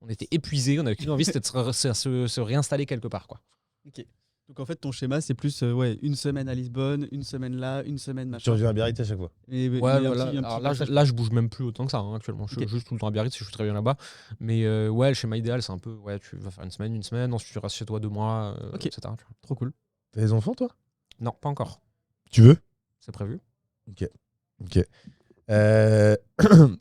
On était épuisés, on avait qu'une envie, c'était de se réinstaller quelque part, quoi. Ok. Donc en fait, ton schéma, c'est plus ouais, une semaine à Lisbonne, une semaine là, une semaine Tu machin. reviens à Biarritz à chaque fois. Et, Ouais, mais un voilà. petit Alors là, passage. là, je bouge même plus autant que ça hein, actuellement. Je suis Ok. juste tout le temps à Biarritz, je suis très bien là-bas. Mais ouais, le schéma idéal, c'est un peu ouais, tu vas faire une semaine, ensuite tu restes chez toi 2 mois, Ok. etc. tu vois. Trop cool. T'as des enfants, toi? Non, pas encore. Tu veux? C'est prévu. Ok.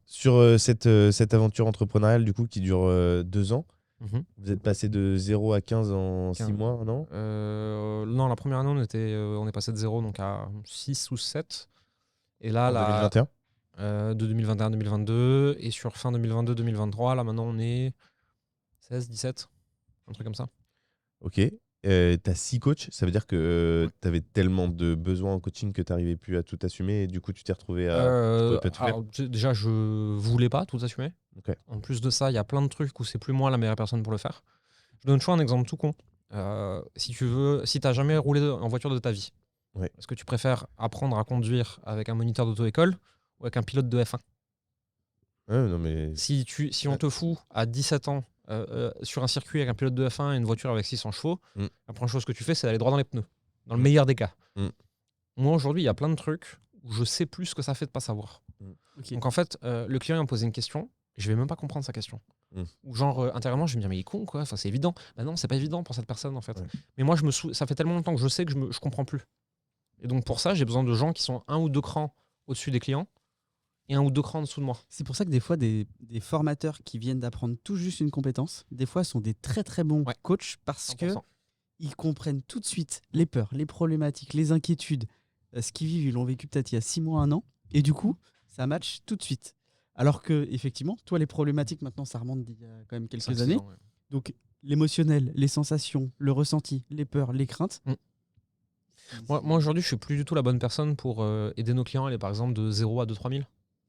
Sur cette aventure entrepreneuriale du coup qui dure 2 ans, Mhm. vous êtes passé de 0 à 15 en 6 15. mois, non? Non, la première année, on est passé de 0 donc à 6 ou 7. Et là, En 2021? de 2021 à 2022. Et sur fin 2022-2023, là maintenant, on est 16, 17, un truc comme ça. Ok. T'as 6 coachs, ça veut dire que t'avais tellement de besoins en coaching que t'arrivais plus à tout assumer et du coup tu t'es retrouvé à. Tu pouvais pas tout faire. Alors, déjà, je voulais pas tout assumer. Ok. En plus de ça, il y a plein de trucs où c'est plus moi la meilleure personne pour le faire. Je donne toujours un exemple tout con. Si tu veux, si t'as jamais roulé en voiture de ta vie, Ouais. est-ce que tu préfères apprendre à conduire avec un moniteur d'auto-école ou avec un pilote de F1? Ouais, non mais. Si on te fout à 17 ans sur un circuit avec un pilote de F1 et une voiture avec 600 chevaux, Mm. la première chose que tu fais, c'est d'aller droit dans les pneus. Dans le meilleur des cas. Mm. Moi, aujourd'hui, il y a plein de trucs où je sais plus ce que ça fait de pas savoir. Ok. Donc, en fait, le client il me posait une question, je vais même pas comprendre sa question. Mm. Ou genre, intérieurement, je vais me dire, mais il est con, quoi. Enfin, c'est évident. Bah non, c'est pas évident pour cette personne, en fait. Ouais. Mais moi, ça fait tellement longtemps que je sais que je comprends plus. Et donc, pour ça, j'ai besoin de gens qui sont 1 ou 2 crans au-dessus des clients et 1 ou 2 crans en dessous de moi. C'est pour ça que des fois, des formateurs qui viennent d'apprendre tout juste une compétence, des fois sont des très très bons Ouais. coachs parce 100%. que ils comprennent tout de suite les peurs, les problématiques, les inquiétudes, ce qu'ils vivent, ils l'ont vécu peut-être il y a 6 mois, 1 an, et du coup, ça match tout de suite. Alors que, effectivement, toi, les problématiques, maintenant, ça remonte d'il y a quand même quelques 5-6 années. ans, ouais. Donc, l'émotionnel, les sensations, le ressenti, les peurs, les craintes. Mm. Moi aujourd'hui, je suis plus du tout la bonne personne pour aider nos clients à aller, par exemple, de 0 à 2-3 000.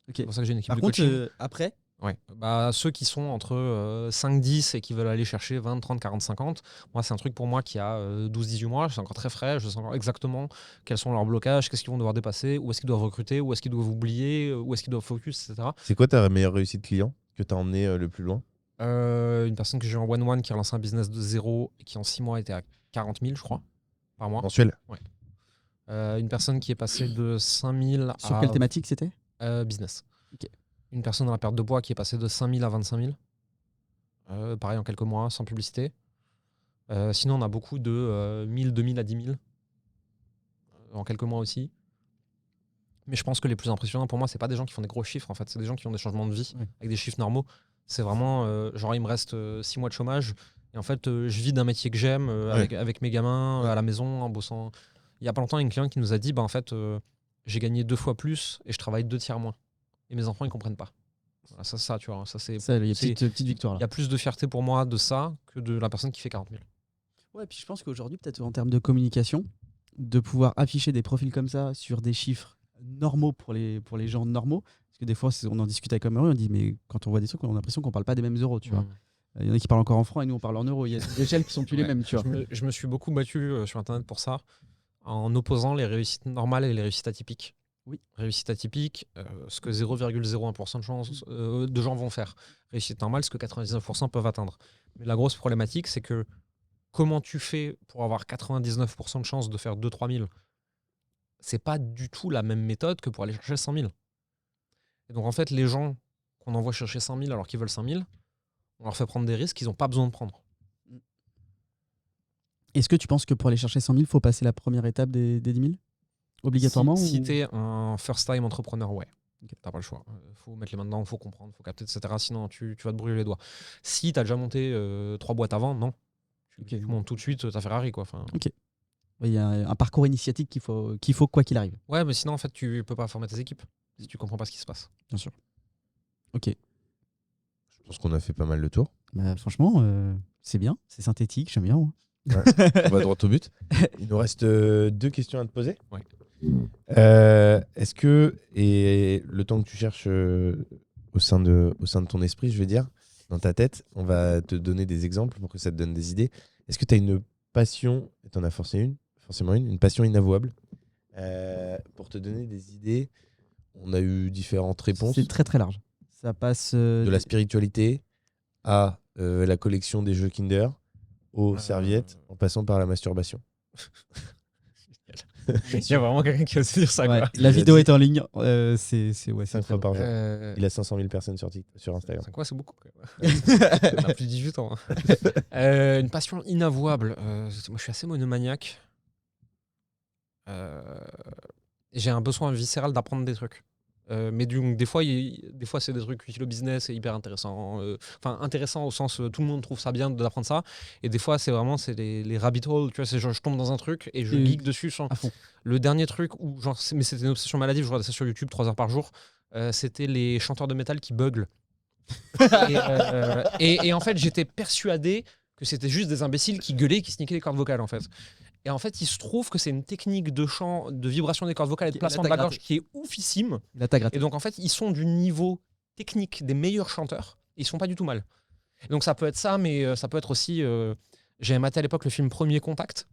Ok. C'est pour ça que j'ai une équipe Par de contre, coaching. après, Ouais. Bah, ceux qui sont entre 5-10 et qui veulent aller chercher 20, 30, 40, 50, moi, c'est un truc pour moi qui a 12-18 mois, c'est encore très frais, je sais encore exactement quels sont leurs blocages, qu'est-ce qu'ils vont devoir dépasser, où est-ce qu'ils doivent recruter, où est-ce qu'ils doivent oublier, où est-ce qu'ils doivent focus, etc. C'est quoi ta meilleure réussite client que t'as emmené le plus loin? Une personne que j'ai eu en one-one qui a lancé un business de 0 et qui en 6 mois était à 40 000, je crois, par mois. Mensuel? Une personne qui est passée de 5 000 sur à quelle thématique c'était? business. Ok. Une personne dans la perte de poids qui est passée de 5 000 à 25 000. Pareil en quelques mois, sans publicité. Sinon, on a beaucoup de 1000, 2000 à 10 000 en quelques mois aussi. Mais je pense que les plus impressionnants pour moi, c'est pas des gens qui font des gros chiffres, en fait. C'est des gens qui ont des changements de vie Ouais. avec des chiffres normaux. C'est vraiment, genre, il me reste 6 mois de chômage. Et en fait, je vis d'un métier que j'aime, avec mes gamins, à la maison, en bossant. Il y a pas longtemps, une cliente qui nous a dit, bah, en fait, j'ai gagné 2 fois plus et je travaille 2 tiers moins. Et mes enfants, ils comprennent pas. Voilà, ça, tu vois, ça, c'est. Ça, il y a c'est- petite victoire Il là. y a plus de fierté pour moi de ça que de la personne qui fait 40 000. Ouais, puis je pense qu'aujourd'hui, peut-être en termes de communication, de pouvoir afficher des profils comme ça sur des chiffres normaux pour les gens normaux, parce que des fois, on en discute avec un euro, on dit, mais quand on voit des trucs, on a l'impression qu'on parle pas des mêmes euros, tu vois. Il y en a qui parlent encore en francs et nous, on parle en euros. Il y a des échelles qui sont plus les Ouais. mêmes, tu vois. Je me suis beaucoup battu sur Internet pour ça, en opposant les réussites normales et les réussites atypiques. Oui. Réussite atypique, ce que 0,01% de chance de gens vont faire. Réussite normale, ce que 99% peuvent atteindre. Mais la grosse problématique, c'est que comment tu fais pour avoir 99% de chance de faire 2-3 000 ? C'est pas du tout la même méthode que pour aller chercher 100 000. Et donc en fait, les gens qu'on envoie chercher 100 000 alors qu'ils veulent 5 000, on leur fait prendre des risques qu'ils n'ont pas besoin de prendre. Est-ce que tu penses que pour aller chercher 100 000, il faut passer la première étape des 10 000 obligatoirement Si ou- tu es un first-time entrepreneur, ouais. Ok. T'as pas le choix. Faut mettre les mains dedans, faut comprendre, faut capter, etc. Sinon, tu vas te brûler les doigts. Si tu as déjà monté 3 boîtes avant, non. Ok. Tu montes tout de suite ta Ferrari, quoi. Enfin, Il y a un parcours initiatique qu'il faut quoi qu'il arrive. ouais, mais sinon, en fait, tu peux pas former tes équipes si tu comprends pas ce qui se passe. Bien sûr. Ok. Je pense qu'on a fait pas mal de tours. Bah, franchement, c'est bien, c'est synthétique, j'aime bien. Moi. On va droit au but. Il nous reste 2 questions à te poser. Ouais. Est-ce que, et le temps que tu cherches au sein de ton esprit, je veux dire, dans ta tête, on va te donner des exemples pour que ça te donne des idées. Est-ce que tu as une passion, et tu en as forcément une passion inavouable pour te donner des idées? On a eu différentes réponses, C'est très très large. Ça passe de la spiritualité à la collection des jeux Kinder, aux serviettes, en passant par la masturbation. Il y a vraiment quelqu'un qui a osé dire ça, Ouais, quoi. la Il a vidéo dit- est en ligne. C'est 5 fois par jour. Euh, Il a 500 000 personnes sur Instagram. C'est quoi, c'est beaucoup. On a plus de 18 ans. Hein. Une passion inavouable. Moi, je suis assez monomaniaque. J'ai un besoin viscéral d'apprendre des trucs. Mais des fois, c'est des trucs utiles au business et hyper intéressants. Enfin, intéressant au sens tout le monde trouve ça bien d'apprendre ça. Et des fois, c'est les rabbit holes. Tu vois, c'est genre, je tombe dans un truc et je geek dessus. à fond. Le dernier truc où, genre, mais c'était une obsession maladive, je regardais ça sur YouTube 3 heures par jour. C'était les chanteurs de métal qui buglent. Et en fait, j'étais persuadé que c'était juste des imbéciles qui gueulaient et qui sneakaient les cordes vocales, en fait. Et en fait, il se trouve que c'est une technique de chant, de vibration des cordes vocales et de Qui- placement là, de la t'as gorge gratté. qui est oufissime. Là, t'as gratté. Et donc, en fait, ils sont du niveau technique des meilleurs chanteurs. Et ils sont pas du tout mal. Et donc, ça peut être ça, mais ça peut être aussi... J'avais maté à l'époque le film Premier Contact.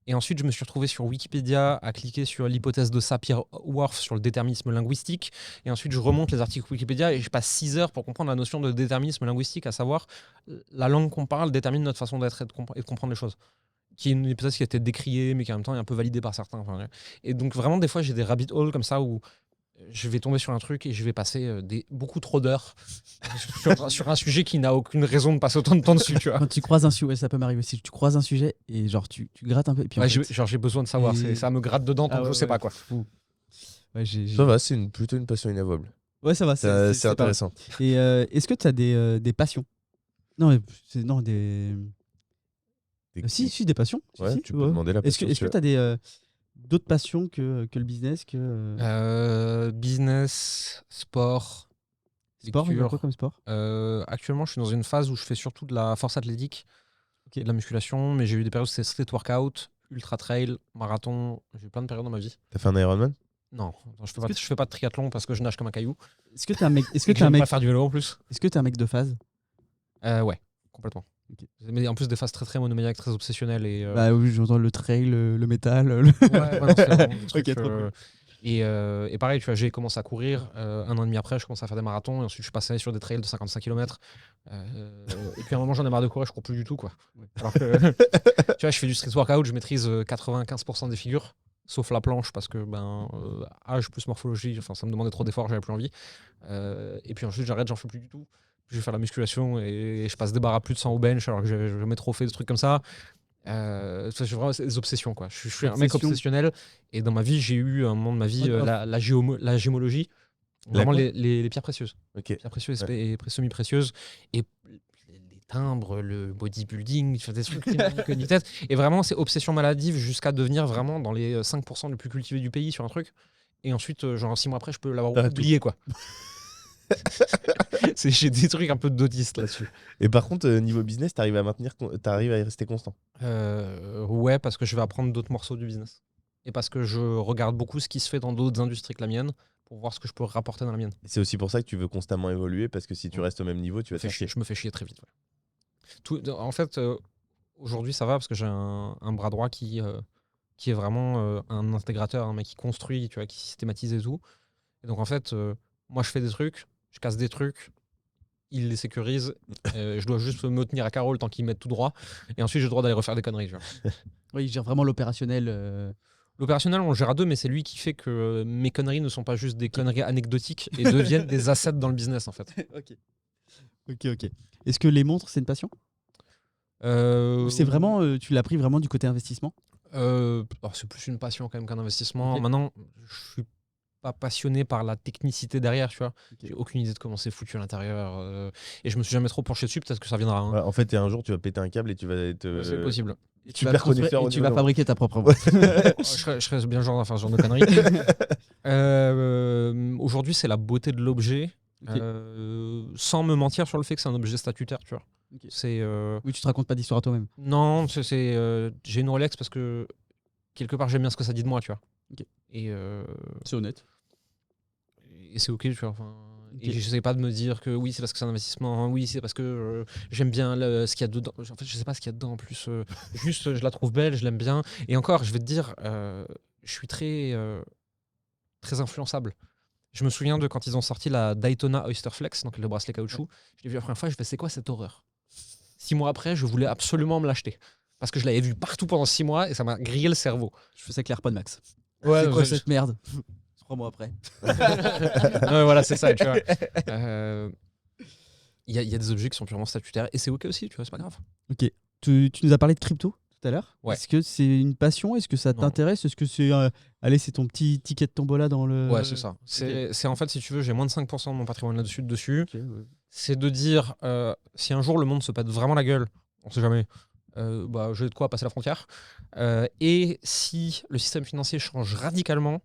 Et ensuite, je me suis retrouvé sur Wikipédia à cliquer sur l'hypothèse de Sapir-Whorf sur le déterminisme linguistique. Et ensuite, je remonte les articles Wikipédia et je passe 6 heures pour comprendre la notion de déterminisme linguistique, à savoir la langue qu'on parle détermine notre façon d'être et de comprendre les choses. Qui est une hypothèse qui a été décriée, mais qui en même temps est un peu validée par certains. Enfin, et donc, vraiment, des fois, j'ai des rabbit holes comme ça où je vais tomber sur un truc et je vais passer beaucoup trop d'heures sur un sujet qui n'a aucune raison de passer autant de temps dessus, tu vois. Quand tu croises un sujet, ça peut m'arriver aussi. Tu croises un sujet et genre tu grattes un peu. Et puis en Ouais, fait- j'ai besoin de savoir. Et- Ça me gratte dedans, donc Ah je ouais, sais ouais, pas quoi. fou. Ouais, Ça va, c'est plutôt une passion inavouable. Ouais, ça va. C'est pas mal. intéressant. Et est-ce que tu as des passions? Non, mais non, des. Si, des passions. Si, Ouais, si, tu peux ouais. demander la Est-ce passion. que si tu tu veux. as d'autres passions que le business, que Business, sport, sport? Il y a lecture. quoi comme sport? Actuellement, je suis dans une phase où je fais surtout de la force athlétique, Ok. et de la musculation, mais j'ai eu des périodes où c'était street workout, ultra trail, marathon. J'ai eu plein de périodes dans ma vie. T'as fait un Ironman? Non, je fais Est-ce pas, que je fais pas de triathlon parce que je nage comme un caillou. Est-ce que tu es un mec? Est-ce que Et tu es un j'aime mec? pas faire du vélo en plus. Est-ce que tu es un mec de phase? Ouais, complètement. Ok. Mais en plus des phases très très monomaniaques, très obsessionnelles et. Bah oui, j'entends le trail, le métal. Ouais, non, c'est vraiment des trucs, Ok, trop cool. et pareil, tu vois, j'ai commencé à courir. 1 an et demi après, je commençais à faire des marathons. Et ensuite, je suis passé sur des trails de 55 km. Et puis à un moment, j'en ai marre de courir, je cours plus du tout, quoi. Alors que, tu vois, je fais du street workout, je maîtrise 95% des figures, sauf la planche, parce que, âge plus morphologie, enfin, ça me demandait trop d'efforts, j'avais plus envie. Et puis ensuite, j'arrête, j'en fais plus du tout. Je vais faire la musculation et je passe des barres à plus de 100 au bench, alors que j'ai jamais trop fait des trucs comme ça. J'ai vraiment des obsessions, quoi. Je suis un mec Obsession. obsessionnel. Et dans ma vie, j'ai eu un moment de ma vie la gémologie, vraiment quoi les pierres précieuses. Ok. Pierres précieuses et semi-précieuses. Et les timbres, le bodybuilding, des trucs qui n'ont ni queue ni tête. Et vraiment, c'est obsession maladive jusqu'à devenir vraiment dans les 5% les plus cultivés du pays sur un truc. Et ensuite, genre 6 mois après, je peux l'avoir T'arrêtes oublié, quoi. J'ai des trucs un peu d'autiste là-dessus. Et par contre, niveau business, t'arrives à y rester constant. Ouais, parce que je vais apprendre d'autres morceaux du business. Et parce que je regarde beaucoup ce qui se fait dans d'autres industries que la mienne pour voir ce que je peux rapporter dans la mienne. Et c'est aussi pour ça que tu veux constamment évoluer, parce que si tu restes au même niveau, tu vas te faire chier. Je me fais chier très vite. En fait, aujourd'hui, ça va parce que j'ai un bras droit qui est vraiment un intégrateur, un mec qui construit, tu vois, qui systématise et tout. Et donc, en fait, moi, je fais des trucs, je casse des trucs, il les sécurise. Je dois juste me tenir à carreau le temps qu'ils mettent tout droit. Et ensuite, j'ai le droit d'aller refaire des conneries. Tu vois. Oui, il gère vraiment l'opérationnel. L'opérationnel, on le gère à deux, mais c'est lui qui fait que mes conneries ne sont pas juste des conneries anecdotiques et deviennent des assets dans le business, en fait. Ok. Est-ce que les montres, c'est une passion Ou c'est vraiment, tu l'as pris vraiment du côté investissement C'est plus une passion quand même qu'un investissement. Ok. Maintenant, je suis pas passionné par la technicité derrière, tu vois. Ok. J'ai aucune idée de comment c'est foutu à l'intérieur. Et je me suis jamais trop penché dessus, peut-être que ça viendra. Hein. Ouais, en fait, un jour, tu vas péter un câble et tu vas être. C'est possible. Et tu vas connecteur au et tu niveau vas de- fabriquer ta propre montre. Je serais bien genre à faire ce genre de conneries. Aujourd'hui, c'est la beauté de l'objet. Ok. Sans me mentir sur le fait que c'est un objet statutaire, tu vois. Ok. C'est Oui, tu te racontes pas d'histoire à toi-même. non, j'ai une Rolex parce que quelque part j'aime bien ce que ça dit de moi, tu vois. Ok. Et C'est honnête. c'est ok, tu vois. Enfin, Ok. et j'essaie pas de me dire que oui, c'est parce que c'est un investissement, oui, c'est parce que j'aime bien ce qu'il y a dedans. En fait, je sais pas ce qu'il y a dedans en plus. Juste, je la trouve belle, je l'aime bien. Et encore, je vais te dire, je suis très influençable. Je me souviens de quand ils ont sorti la Daytona Oyster Flex, donc le bracelet caoutchouc. Je l'ai vu la première fois, je fais c'est quoi cette horreur 6 mois après, je voulais absolument me l'acheter. Parce que je l'avais vu partout pendant 6 mois et ça m'a grillé le cerveau. Je fais ça avec l'AirPod Max. Ouais, c'est quoi cette merde 3 mois après. Ouais, voilà, c'est ça, tu vois. Il y a des objets qui sont purement statutaires et c'est ok aussi, tu vois, c'est pas grave. Ok. Tu nous as parlé de crypto tout à l'heure. Ouais. Est-ce que c'est une passion? Est-ce que ça Non. t'intéresse? Est-ce que c'est allez, c'est ton petit ticket de tombola dans le. Ouais, c'est ça. C'est en fait, si tu veux, j'ai moins de 5% de mon patrimoine là-dessus. Ok, ouais. C'est de dire, si un jour le monde se pète vraiment la gueule, on sait jamais, j'ai de quoi passer la frontière. Et si le système financier change radicalement,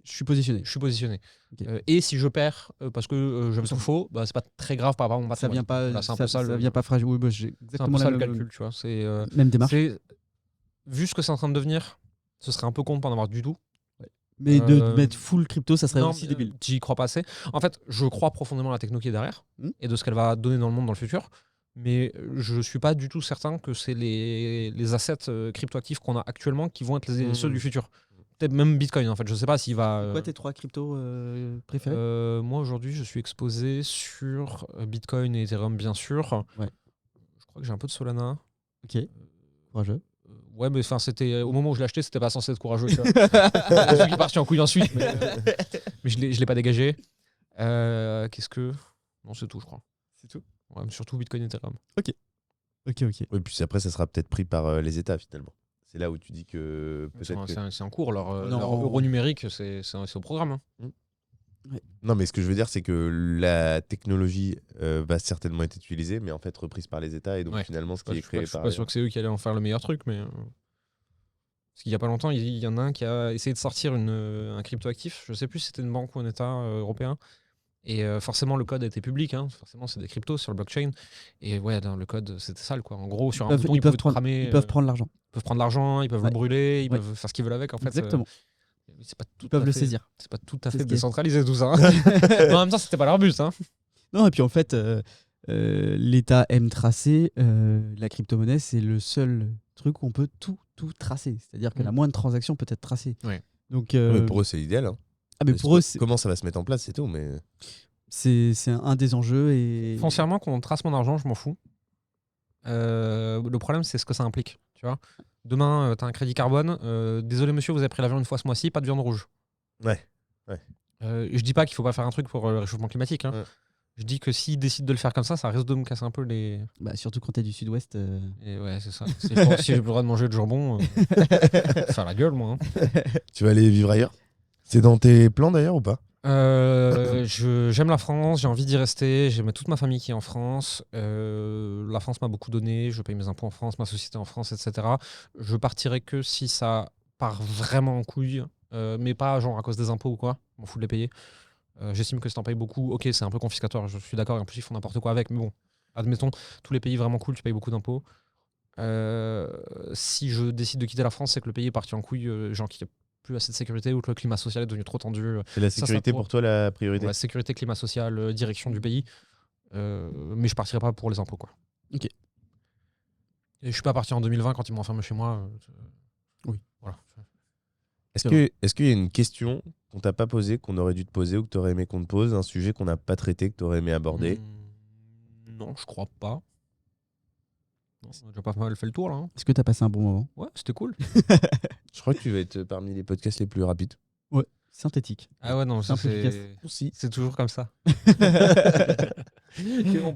Je suis positionné. je suis positionné. Ok. Et si je perds parce que j'aime ce qu'il faut, c'est pas très grave par rapport à mon Ça patrimoine. vient pas. Voilà, c'est un peu ça, ça vient pas fragile. Oui, bah, j'ai c'est un exactement peu ça la le même, calcul, tu vois. même démarche. Vu ce que c'est en train de devenir, ce serait un peu con de pas en avoir du tout. Mais de mettre full crypto, ça serait Non, aussi débile. j'y crois pas assez. En fait, je crois profondément à la techno qui est derrière Hmm. et de ce qu'elle va donner dans le monde dans le futur. Mais je suis pas du tout certain que c'est les assets cryptoactifs qu'on a actuellement qui vont être ceux du futur. Peut-être même Bitcoin, en fait. Je sais pas s'il va. C'est quoi tes 3 cryptos préférés Moi, aujourd'hui, je suis exposé sur Bitcoin et Ethereum, bien sûr. Ouais. Je crois que j'ai un peu de Solana. Ok. Courageux. Ouais, mais enfin, c'était au moment où je l'ai acheté, c'était pas censé être courageux. Tu vois. Je suis parti en couille ensuite, mais je l'ai pas dégagé. Qu'est-ce que non, c'est tout, je crois. C'est tout. Ouais, mais surtout Bitcoin et Ethereum. Ok. Oui, puis après, ça sera peut-être pris par les États finalement. C'est là où tu dis que peut-être. C'est en cours, leur Non. euro numérique, c'est au programme. Hein. Non, mais ce que je veux dire, c'est que la technologie va certainement être utilisée, mais en fait reprise par les États, et donc Ouais. finalement, ce Ouais, qui est je créé suis par. pas sûr que c'est eux qui allaient en faire le meilleur truc, mais. Parce qu'il y a pas longtemps, il y en a un qui a essayé de sortir un cryptoactif. Je sais plus si c'était une banque ou un État européen. Et forcément, le code était public. Hein. Forcément, c'est des cryptos sur le blockchain. Et ouais, dans le code, c'était sale, quoi. En gros, sur un bouton, ils peuvent cramer. Ils peuvent prendre l'argent. Ils peuvent prendre l'argent, ils peuvent Ouais. le brûler, ils Ouais. peuvent faire ce qu'ils veulent avec. En fait, Exactement. c'est pas tout Ils peuvent à le fait- saisir. C'est pas tout à C'est fait ce qui est. décentralisé tout ça. Hein. Mais en même temps, c'était pas leur but. Hein. Non, et puis en fait, l'État aime tracer. La crypto-monnaie, c'est le seul truc où on peut tout tracer. C'est-à-dire que la moindre transaction peut être tracée. Ouais. Donc, Mais pour eux, c'est l'idéal. Hein. mais pour eux, Comment ça va se mettre en place, c'est tout. Mais c'est un des enjeux. Et... Foncièrement, qu'on trace mon argent, je m'en fous. Le problème, c'est ce que ça implique. Tu vois, demain, tu as un crédit carbone. Désolé, monsieur, vous avez pris l'avion une fois ce mois-ci, pas de viande rouge. Ouais. Je dis pas qu'il faut pas faire un truc pour le réchauffement climatique. Hein. Ouais. Je dis que s'ils décident de le faire comme ça risque de me casser un peu les. Bah, surtout quand t'es du sud-ouest. Et ouais, c'est ça. Si j'ai plus le droit de manger de jambon, faire la gueule, moi. Hein. Tu vas aller vivre ailleurs? C'est dans tes plans d'ailleurs ou pas? J'aime la France, j'ai envie d'y rester, j'ai toute ma famille qui est en France. La France m'a beaucoup donné, je paye mes impôts en France, ma société en France, etc. Je partirai que si ça part vraiment en couille, mais pas genre à cause des impôts ou quoi, m'en fous de les payer. J'estime que si t'en payes beaucoup, ok, c'est un peu confiscatoire, je suis d'accord, et en plus ils font n'importe quoi avec, mais bon, admettons, tous les pays vraiment cool, tu payes beaucoup d'impôts. Si je décide de quitter la France, c'est que le pays est parti en couille, genre qu'il n'y a plus assez de sécurité ou que le climat social est devenu trop tendu. C'est la sécurité pour toi la priorité? Ouais, sécurité, climat social, direction du pays. Mais je partirai pas pour les impôts, quoi. Ok. Et je suis pas parti en 2020 quand ils m'ont enfermé chez moi. Oui. Voilà. Est-ce qu'il y a une question qu'on t'a pas posée, qu'on aurait dû te poser ou que tu aurais aimé qu'on te pose, un sujet qu'on n'a pas traité, que tu aurais aimé aborder? Non, je crois pas. Non, on a déjà pas mal fait le tour là. Hein. Est-ce que t'as passé un bon moment? Ouais, c'était cool. Je crois que tu vas être parmi les podcasts les plus rapides. Ouais, synthétique. Ah ouais, non, Simple, efficace. c'est toujours comme ça.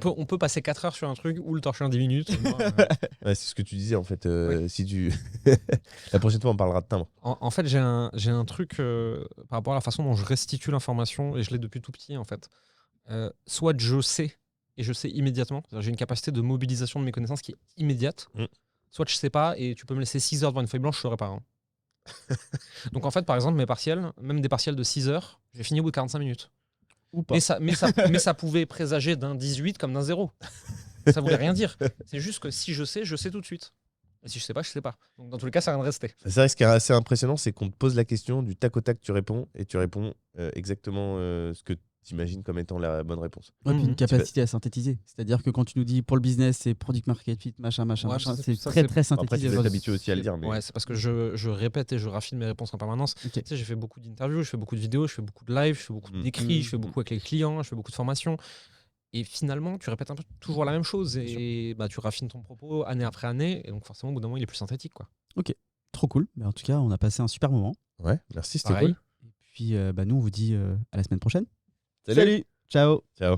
on peut passer 4 heures sur un truc ou le torcher en 10 minutes. Moi, Ouais, c'est ce que tu disais en fait. Ouais. Si tu... La prochaine fois, on parlera de timbre. En fait, j'ai un truc par rapport à la façon dont je restitue l'information, et je l'ai depuis tout petit en fait. Soit je sais, et je sais immédiatement, c'est-à-dire j'ai une capacité de mobilisation de mes connaissances qui est immédiate, soit je sais pas, et tu peux me laisser 6 heures devant une feuille blanche, je saurais pas. Hein. Donc en fait, par exemple, mes partiels, même des partiels de 6 heures, j'ai fini au bout de 45 minutes. Ou pas. Mais ça pouvait présager d'un 18 comme d'un 0. Ça voulait rien dire. C'est juste que si je sais tout de suite. Et si je sais pas, je sais pas. Donc dans tous les cas, ça vient de rester. C'est vrai, ce qui est assez impressionnant, c'est qu'on te pose la question, du tac au tac, tu réponds, et tu réponds exactement ce que tu imagines comme étant la bonne réponse. Ouais, puis Mhm. une capacité à synthétiser. C'est-à-dire que quand tu nous dis pour le business, c'est product market fit, machin, Ouais, machin, ça, c'est ça, très c'est- très Après, tu synthétisé. dois être habitué aussi à le dire. Mais... Ouais, c'est parce que je répète et je raffine mes réponses en permanence. Ok. Tu sais, j'ai fait beaucoup d'interviews, je fais beaucoup de vidéos, je fais beaucoup de live, je fais beaucoup d'écrits, je fais beaucoup avec les clients, je fais beaucoup de formations. Et finalement, tu répètes un peu toujours la même chose et bah, tu raffines ton propos année après année. Et donc forcément, au bout d'un moment, il est plus synthétique. Quoi. Trop cool. Mais en tout cas, on a passé un super moment. Ouais, merci, c'était Pareil. cool. Et puis, nous, on vous dit à la semaine prochaine. Salut. Ciao. Ciao.